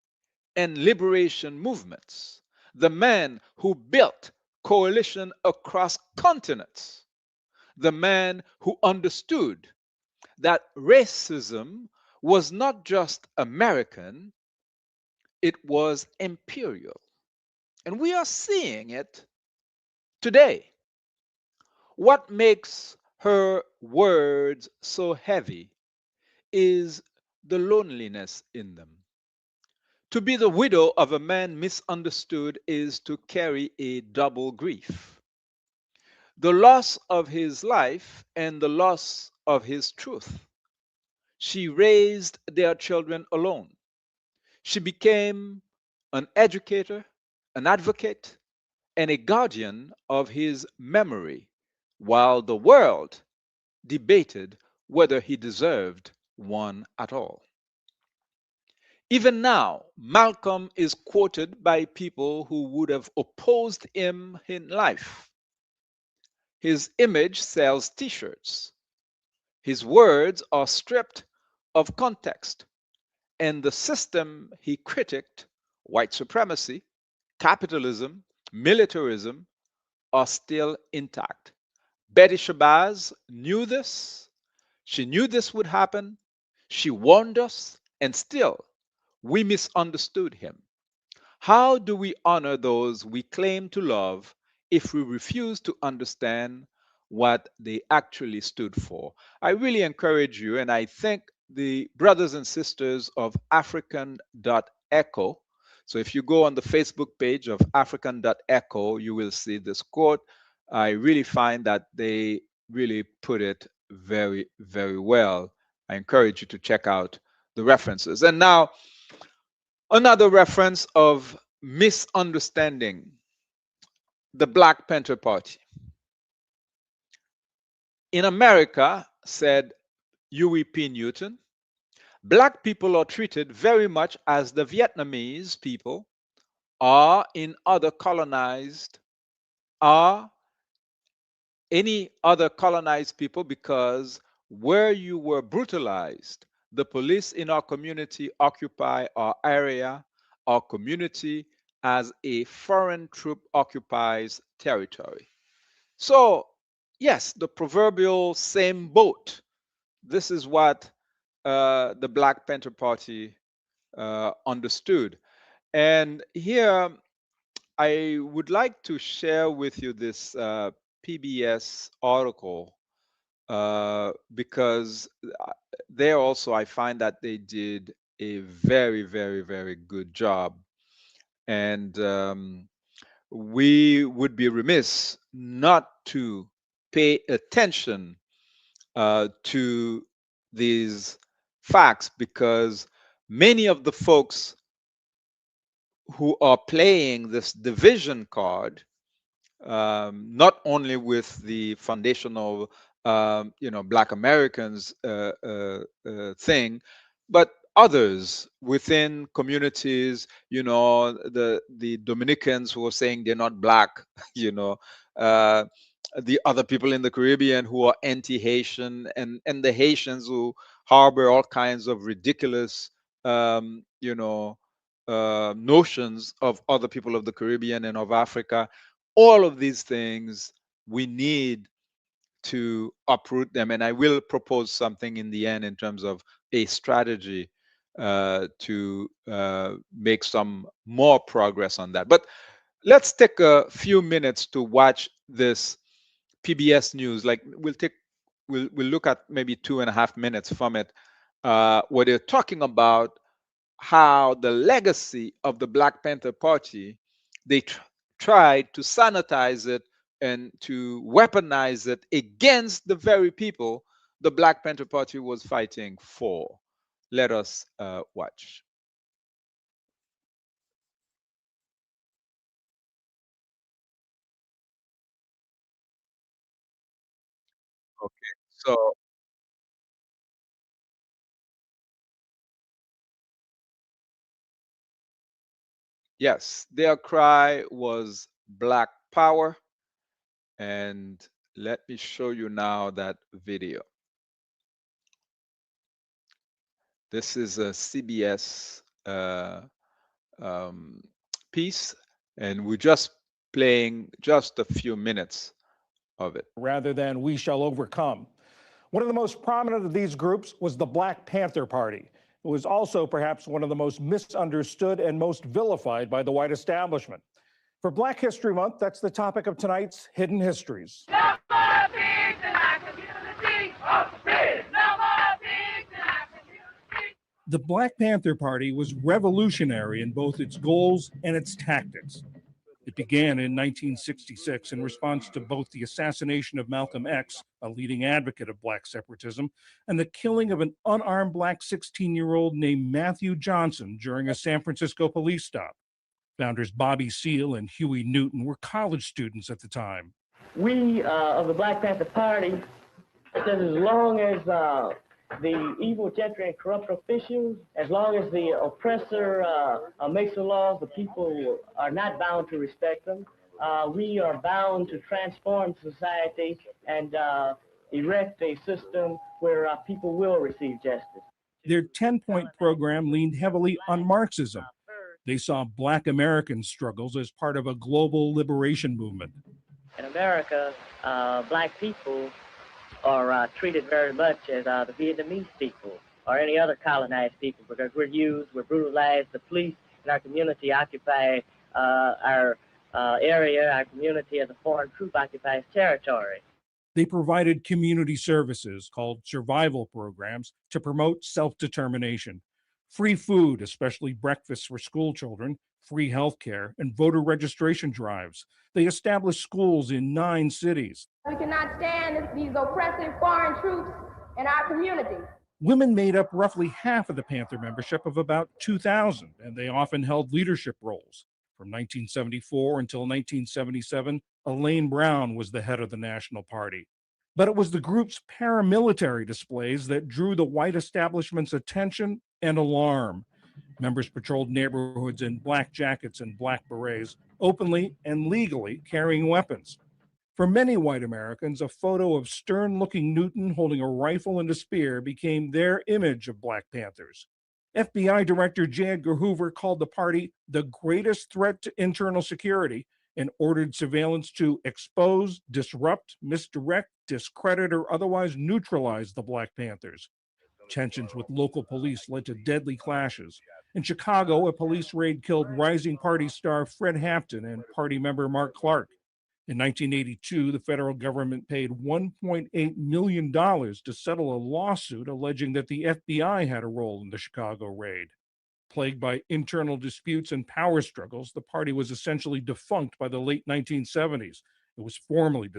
and liberation movements, the man who built coalition across continents, the man who understood that racism was not just American, it was imperial. And we are seeing it today. What makes her words so heavy is the loneliness in them. To be the widow of a man misunderstood is to carry a double grief: the loss of his life and the loss of his truth. She raised their children alone. She became an educator, an advocate, and a guardian of his memory, while the world debated whether he deserved one at all. Even now, Malcolm is quoted by people who would have opposed him in life. His image sells t shirts. His words are stripped of context, and the system he critiqued, white supremacy, capitalism, militarism, are still intact. Betty Shabazz knew this. She knew this would happen. She warned us, and still, we misunderstood him. How do we honor those we claim to love if we refuse to understand what they actually stood for? I really encourage you, and I think the brothers and sisters of African.echo. So if you go on the Facebook page of African.echo, you will see this quote. I really find that they really put it very, very well. I encourage you to check out the references. And now, another reference of misunderstanding: the Black Panther Party. In America, said Huey P. Newton, Black people are treated very much as the Vietnamese people are in other colonized, are any other colonized people, because where you were brutalized, the police in our community occupy our area, our community, as a foreign troop occupies territory. So, yes, the proverbial same boat. This is what the Black Panther Party understood. And here I would like to share with you this PBS article because there also I find that they did a very, very, very good job. And we would be remiss not to pay attention to these facts, because many of the folks who are playing this division card, not only with the foundational, Black Americans thing, but others within communities, the Dominicans who are saying they're not Black, uh, the other people in the Caribbean who are anti-Haitian, and the Haitians who harbor all kinds of ridiculous, notions of other people of the Caribbean and of Africa. All of these things, we need to uproot them. And I will propose something in the end in terms of a strategy to make some more progress on that. But let's take a few minutes to watch this PBS News. Like we'll look at maybe 2.5 minutes from it, where they're talking about how the legacy of the Black Panther Party, they tried to sanitize it and to weaponize it against the very people the Black Panther Party was fighting for. Let us watch. Okay, so yes, their cry was Black Power. And let me show you now that video. This is a CBS piece, and we're just playing just a few minutes of it. Rather than "We Shall Overcome." One of the most prominent of these groups was the Black Panther Party. It was also perhaps one of the most misunderstood and most vilified by the white establishment. For Black History Month, that's the topic of tonight's Hidden Histories. The Black Panther Party was revolutionary in both its goals and its tactics. It began in 1966 in response to both the assassination of Malcom X, a leading advocate of Black separatism, and the killing of an unarmed Black 16-year-old named Matthew Johnson during a San Francisco police stop. Founders Bobby Seale and Huey Newton were college students at the time. We of the Black Panther Party said as long as the evil, gentry, and corrupt officials, as long as the oppressor makes the laws, the people are not bound to respect them. We are bound to transform society and erect a system where people will receive justice. Their 10-point program leaned heavily on Marxism. They saw Black American struggles as part of a global liberation movement. In America, Black people are treated very much as the Vietnamese people or any other colonized people, because we're used, we're brutalized. The police in our community occupy our area. Our community as a foreign troop occupies territory. They provided community services called survival programs to promote self-determination. Free food, especially breakfasts for school children, free health care, and voter registration drives. They established schools in 9 cities. We cannot stand these oppressive foreign troops in our community. Women made up roughly half of the Panther membership of about 2,000, and they often held leadership roles. From 1974 until 1977, Elaine Brown was the head of the National Party. But it was the group's paramilitary displays that drew the white establishment's attention and alarm. Members patrolled neighborhoods in black jackets and black berets, openly and legally carrying weapons. For many white Americans, a photo of stern-looking Newton holding a rifle and a spear became their image of Black Panthers. FBI Director J. Edgar Hoover called the party the greatest threat to internal security and ordered surveillance to expose, disrupt, misdirect, discredit, or otherwise neutralize the Black Panthers. Tensions with local police led to deadly clashes. In Chicago, a police raid killed rising party star Fred Hampton and party member Mark Clarke. In 1982, the federal government paid $1.8 million to settle a lawsuit alleging that the FBI had a role in the Chicago raid. Plagued by internal disputes and power struggles, the party was essentially defunct by the late 1970s. It was formally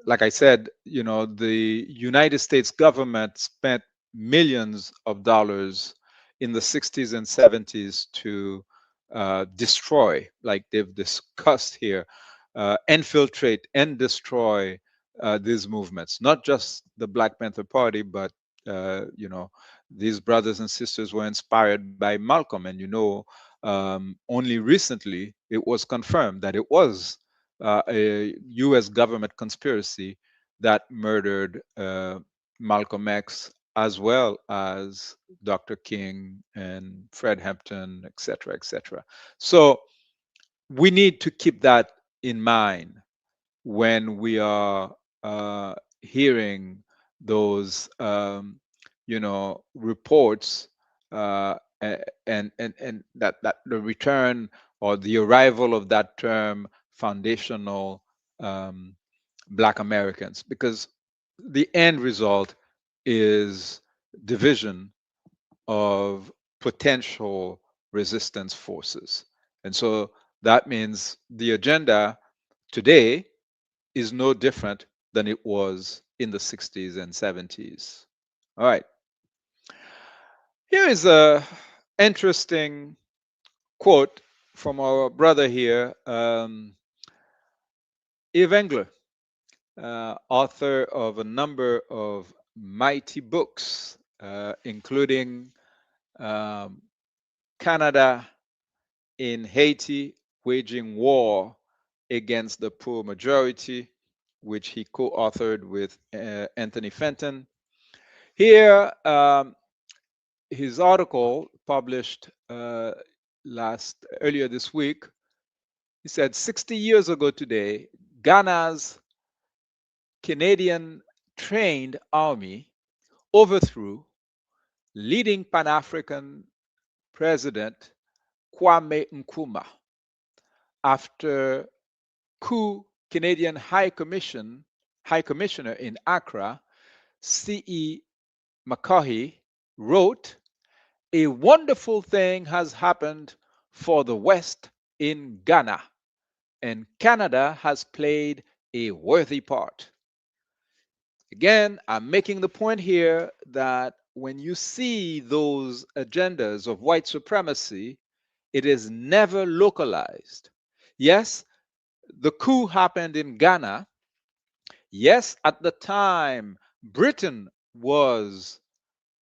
like I said, the United States government spent millions of dollars in the 60s and 70s to destroy, like they've discussed here, infiltrate and destroy these movements. Not just the Black Panther Party, but these brothers and sisters were inspired by Malcolm, and only recently it was confirmed that it was a U.S. government conspiracy that murdered Malcolm X, as well as Dr. King and Fred Hampton, et cetera, et cetera. So we need to keep that in mind when we are hearing those, reports and that the return or the arrival of that term foundational Black Americans, because the end result is division of potential resistance forces. And so that means the agenda today is no different than it was in the 60s and 70s. All right. Here is a interesting quote from our brother here, Eve Engler, author of a number of mighty books, including Canada in Haiti, Waging War Against the Poor Majority, which he co-authored with Anthony Fenton. Here, his article published earlier this week, he said, 60 years ago today, Ghana's Canadian trained army overthrew leading Pan-African President Kwame Nkrumah after coup Canadian High Commissioner in Accra, C.E. McCaughey, wrote, "A wonderful thing has happened for the West in Ghana, and Canada has played a worthy part." Again, I'm making the point here that when you see those agendas of white supremacy, it is never localized. Yes, the coup happened in Ghana. Yes, at the time, Britain was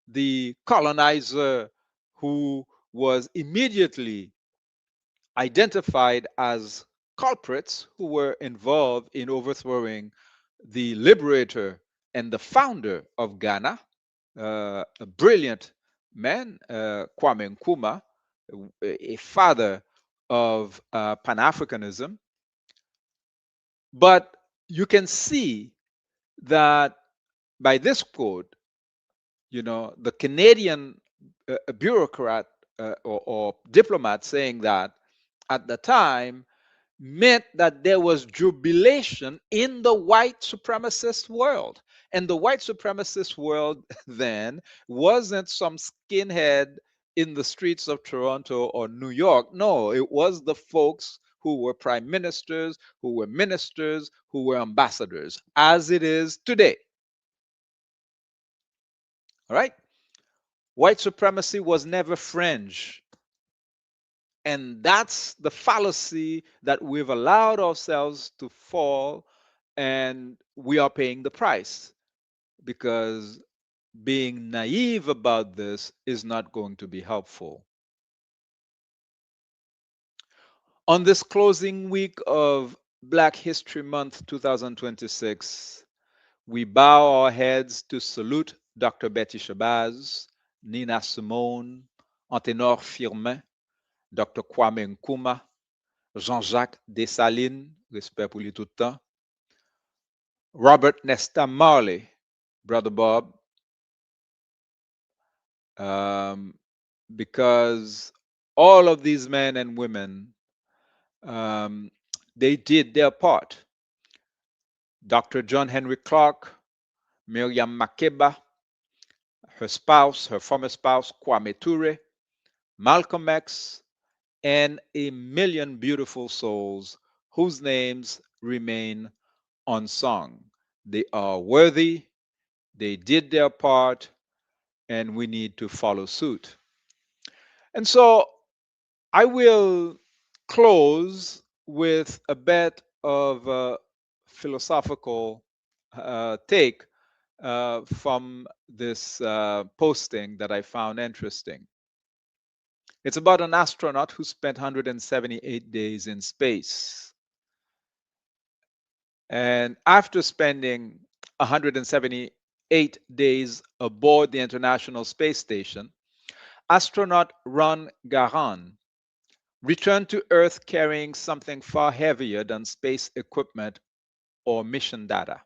the colonizer who was immediately identified as culprits who were involved in overthrowing the liberator and the founder of Ghana, a brilliant man, Kwame Nkrumah, a father of Pan-Africanism. But you can see that by this quote, the Canadian bureaucrat or diplomat saying that at the time meant that there was jubilation in the white supremacist world. And the white supremacist world then wasn't some skinhead in the streets of Toronto or New York. No, it was the folks who were prime ministers, who were ministers, who were ambassadors, as it is today. All right? White supremacy was never fringe. And that's the fallacy that we've allowed ourselves to fall, and we are paying the price, because being naive about this is not going to be helpful. On this closing week of Black History Month 2026, we bow our heads to salute Dr. Betty Shabazz, Nina Simone, Anténor Firmin, Dr. Kwame Nkrumah, Jean-Jacques Dessalines, respect pour lui tout le temps, Robert Nesta Marley, Brother Bob, because all of these men and women, they did their part. Dr. John Henrik Clarke, Miryam Makeba, her spouse, her former spouse, Kwame Ture, Malcom X, and a million beautiful souls whose names remain unsung. They are worthy, they did their part, and we need to follow suit. And so I will close with a bit of a philosophical take from this posting that I found interesting. It's about an astronaut who spent 178 days in space. And after spending 178 days aboard the International Space Station, astronaut Ron Garan returned to Earth carrying something far heavier than space equipment or mission data.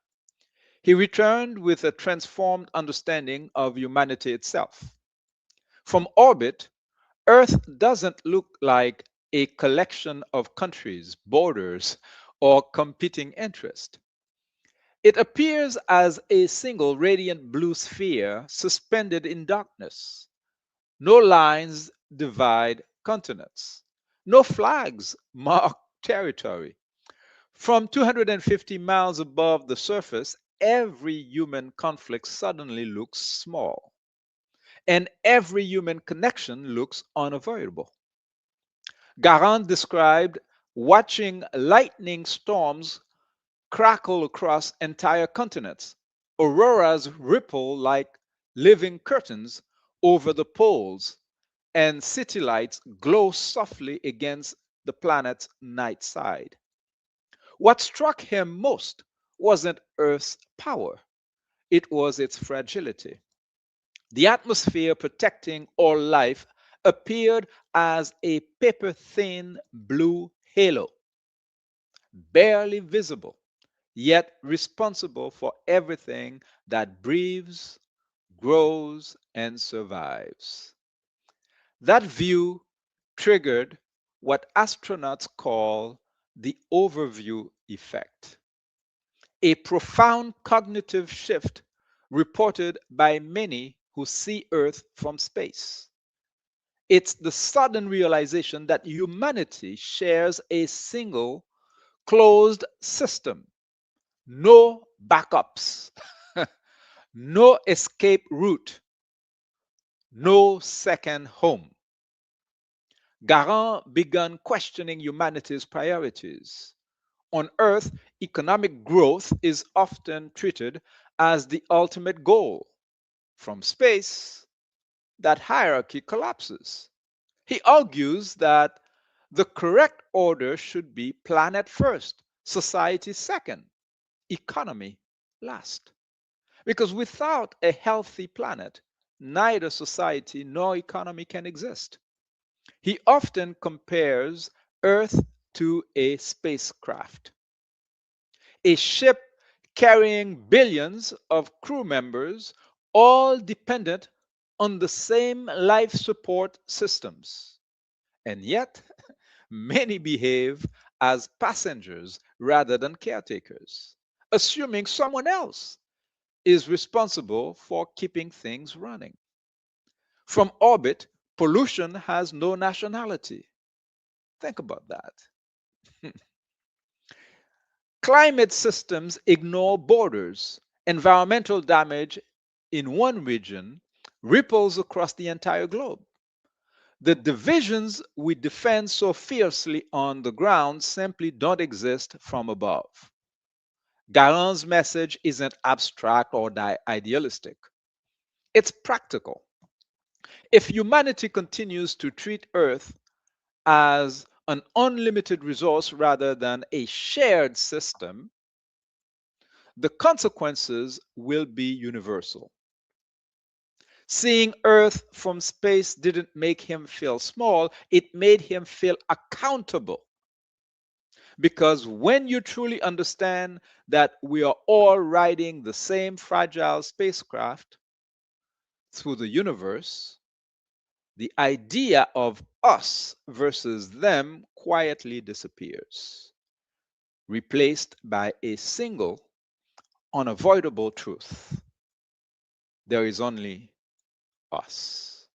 He returned with a transformed understanding of humanity itself. From orbit, Earth doesn't look like a collection of countries, borders, or competing interests. It appears as a single radiant blue sphere suspended in darkness. No lines divide continents. No flags mark territory. From 250 miles above the surface, every human conflict suddenly looks small, and every human connection looks unavoidable. Garand described watching lightning storms crackle across entire continents. Auroras ripple like living curtains over the poles, and city lights glow softly against the planet's night side. What struck him most wasn't Earth's power, it was its fragility. The atmosphere protecting all life appeared as a paper thin blue halo, barely visible, yet responsible for everything that breathes, grows, and survives. That view triggered what astronauts call the overview effect, a profound cognitive shift reported by many who see Earth from space. It's the sudden realization that humanity shares a single closed system, no backups, no escape route, no second home. Garand began questioning humanity's priorities. On Earth, economic growth is often treated as the ultimate goal. From space, that hierarchy collapses. He argues that the correct order should be planet first, society second, economy last. Because without a healthy planet, neither society nor economy can exist. He often compares Earth to a spacecraft, a ship carrying billions of crew members, all dependent on the same life support systems. And yet, many behave as passengers rather than caretakers, assuming someone else is responsible for keeping things running. From orbit, pollution has no nationality. Think about that. Climate systems ignore borders. Environmental damage in one region ripples across the entire globe. The divisions we defend so fiercely on the ground simply don't exist from above. Garand's message isn't abstract or idealistic. It's practical. If humanity continues to treat Earth as an unlimited resource rather than a shared system, the consequences will be universal. Seeing Earth from space didn't make him feel small, it made him feel accountable. Because when you truly understand that we are all riding the same fragile spacecraft through the universe, the idea of us versus them quietly disappears, replaced by a single, unavoidable truth. There is only us.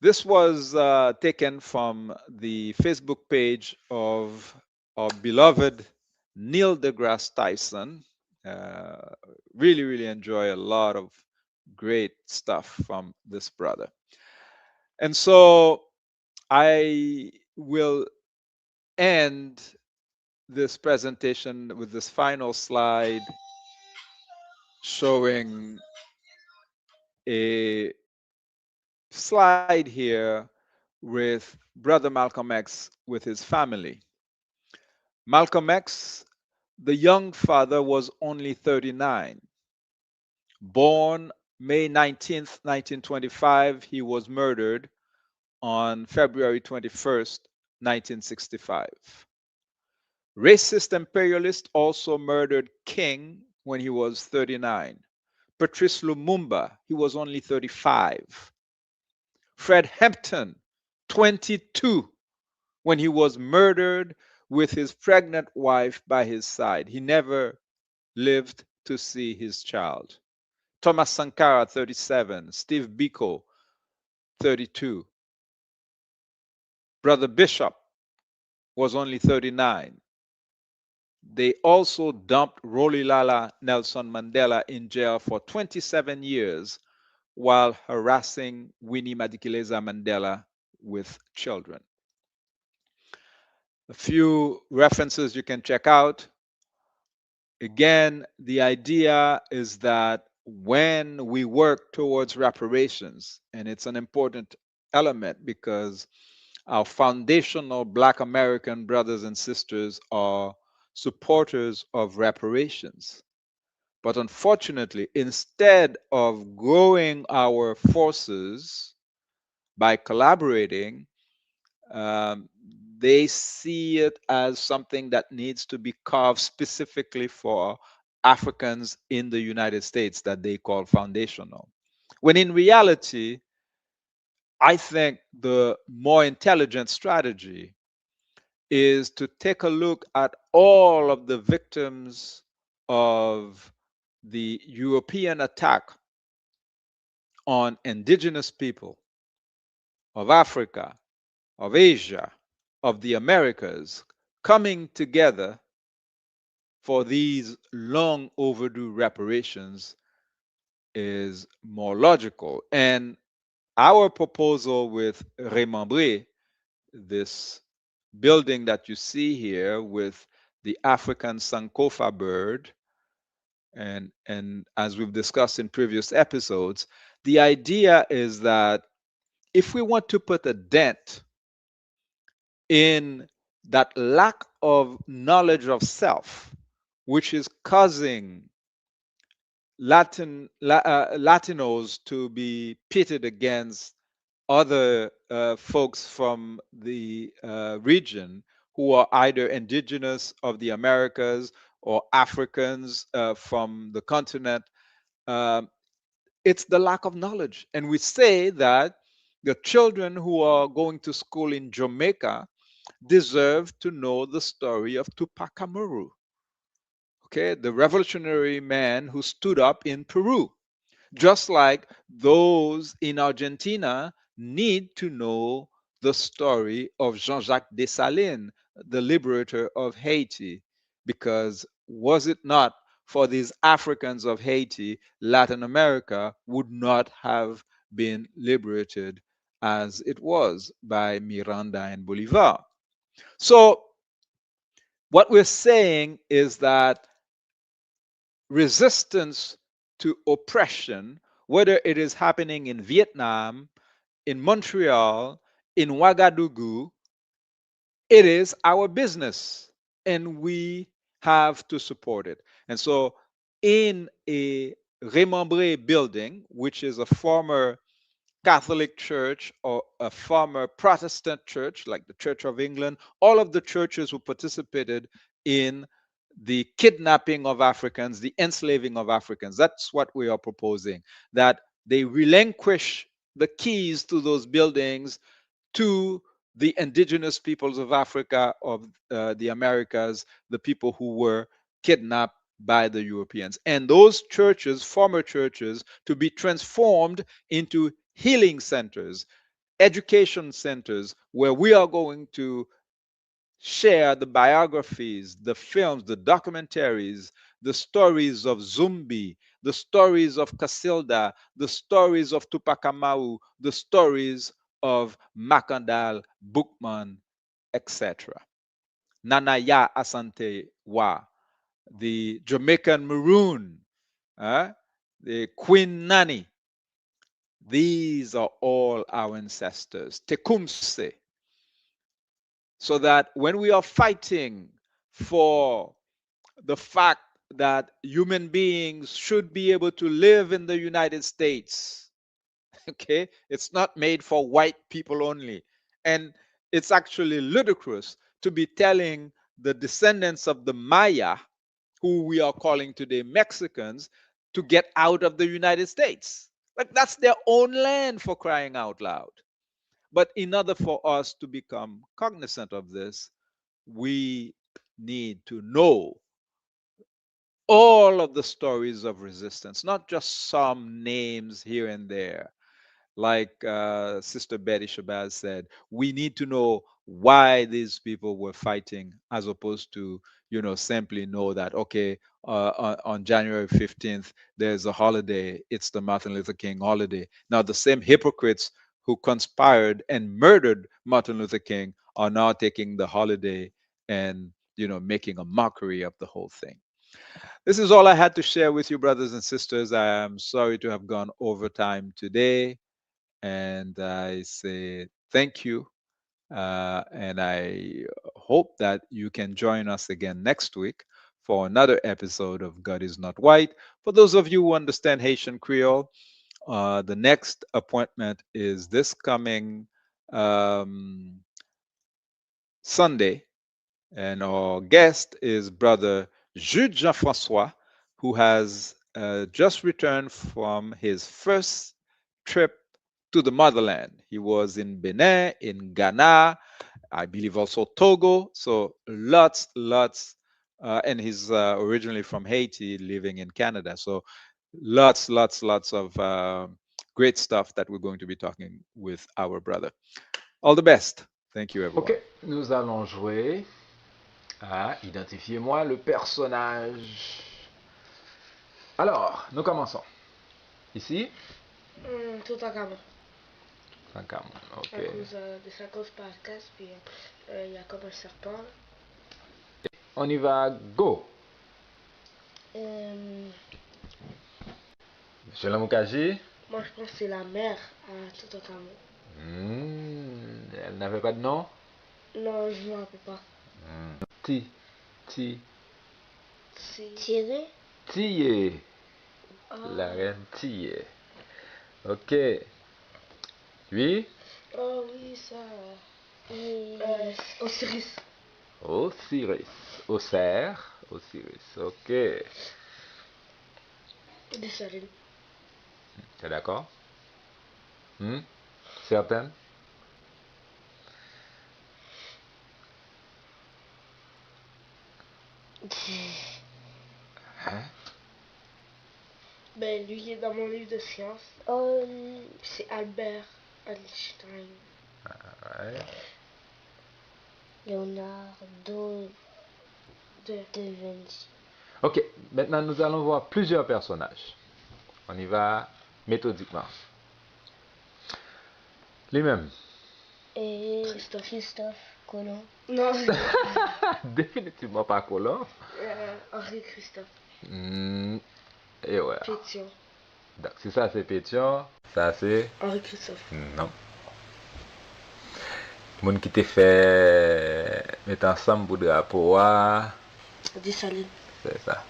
This was taken from the Facebook page of our beloved Neil deGrasse Tyson. Really enjoy a lot of great stuff from this brother. And so I will end this presentation with this final slide showing a slide here with brother Malcolm X with his family. Malcolm X, the young father, was only 39. Born May 19th, 1925, he was murdered on February 21st, 1965. Racist imperialists also murdered King when he was 39. Patrice Lumumba, he was only 35. Fred Hampton, 22, when he was murdered with his pregnant wife by his side. He never lived to see his child. Thomas Sankara, 37. Steve Biko, 32. Brother Bishop was only 39. They also dumped Rolihlahla Nelson Mandela in jail for 27 years while harassing Winnie Madikileza Mandela with children. A few references you can check out. Again, the idea is that when we work towards reparations, and it's an important element because our foundational Black American brothers and sisters are supporters of reparations. But unfortunately, instead of growing our forces by collaborating, they see it as something that needs to be carved specifically for Africans in the United States that they call foundational. When in reality, I think the more intelligent strategy is to take a look at all of the victims of the European attack on indigenous people of Africa, of Asia, of the Americas, coming together for these long overdue reparations is more logical. And our proposal with Remembré, this building that you see here with the African Sankofa bird, and as we've discussed in previous episodes, the idea is that if we want to put a dent in that lack of knowledge of self, which is causing Latinos to be pitted against other folks from the region who are either indigenous of the Americas or Africans from the continent. It's the lack of knowledge. And we say that the children who are going to school in Jamaica deserve to know the story of Tupac Amaru, okay, the revolutionary man who stood up in Peru. Just like those in Argentina need to know the story of Jean-Jacques Dessalines, the liberator of Haiti, because was it not for these Africans of Haiti, Latin America would not have been liberated as it was by Miranda and Bolivar. So what we're saying is that resistance to oppression, whether it is happening in Vietnam, in Montreal, in Ouagadougou, it is our business and we have to support it. And so in a Remembré building, which is a former Catholic church or a former Protestant church like the Church of England, all of the churches who participated in the kidnapping of Africans, the enslaving of Africans. That's what we are proposing, that they relinquish the keys to those buildings to the indigenous peoples of Africa, of the Americas, the people who were kidnapped by the Europeans. And those churches, former churches, to be transformed into healing centers, education centers, where we are going to share the biographies, the films, the documentaries, the stories of Zumbi, the stories of Casilda, the stories of Tupac Amaru, the stories of Makandal, Bookman, etc. Nanaya Asante Wa, the Jamaican Maroon, the Queen Nani. These are all our ancestors. Tecumseh. So that when we are fighting for the fact that human beings should be able to live in the United States, okay, it's not made for white people only. And it's actually ludicrous to be telling the descendants of the Maya, who we are calling today Mexicans, to get out of the United States. Like, that's their own land, for crying out loud. But in order for us to become cognizant of this, we need to know all of the stories of resistance, not just some names here and there. Like Sister Betty Shabazz said, we need to know why these people were fighting, as opposed to, simply know that, okay, on January 15th, there's a holiday. It's the Martin Luther King holiday. Now, the same hypocrites who conspired and murdered Martin Luther King are now taking the holiday and, making a mockery of the whole thing. This is all I had to share with you, brothers and sisters. I am sorry to have gone over time today. And I say thank you. And I hope that you can join us again next week for another episode of God is Not White. For those of you who understand Haitian Creole, the next appointment is this coming Sunday. And our guest is Brother Jude Jean-Francois, who has just returned from his first trip to the motherland. He was in Benin, in Ghana, I believe also Togo. So lots, and he's originally from Haiti, living in Canada. So lots of great stuff that we're going to be talking with our brother. All the best. Thank you, everyone. Ok, nous allons jouer à Identifiez-moi le personnage. Alors, nous commençons. Ici, Toutankhamon. Toutankhamon, ok. À cause de sa grosse carcasse, puis il y a comme un serpent. On y va, go. Monsieur Lamoukaji. Moi, je pense que c'est la mère à Toutankhamon. Elle n'avait pas de nom? Non, je ne me rappelle pas. Tiré? Tillé. La reine Tillé. Ok. Lui? Oh oui, ça. Osiris. Osiris. Osiris. Ok. Dessalines. T'es d'accord? Certaine? Hein? Ben, lui, il est dans mon livre de sciences. C'est Albert Einstein. Ouais. Leonardo da Vinci. Ok, maintenant nous allons voir plusieurs personnages. On y va méthodiquement. Les-mêmes. Et Christophe Colomb. Non. Définitivement pas Colomb. Henri Christophe. Et ouais. Pétion. Donc si ça c'est Pétion, ça c'est... Henri Christophe. Non. Moun qui te fait mettre ensemble pour drapeau. Dessalines. C'est ça.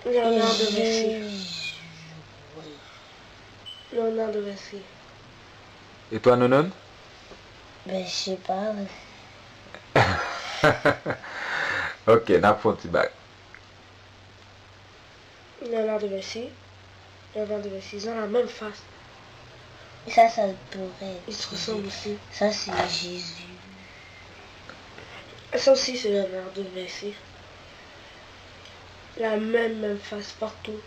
Léonard de Vinci. Et toi, Nonon? Ben, je sais pas. Ok, n'a pas un petit bac. Léonard de Vinci, ils ont la même face. Et ça pourrait. Ils se ressemblent aussi. Ça, c'est Jésus. Ça aussi, c'est Léonard de Vinci. La même face partout.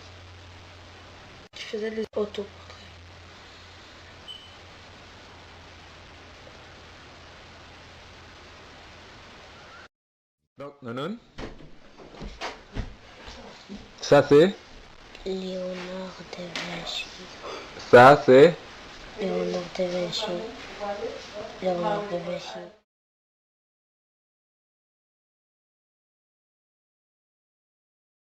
Tu faisais des autoportraits. Donc, Nonon? Ça, c'est? Léonard de Vinci. Ça, c'est? Léonard de Vinci. Léonard de Vinci.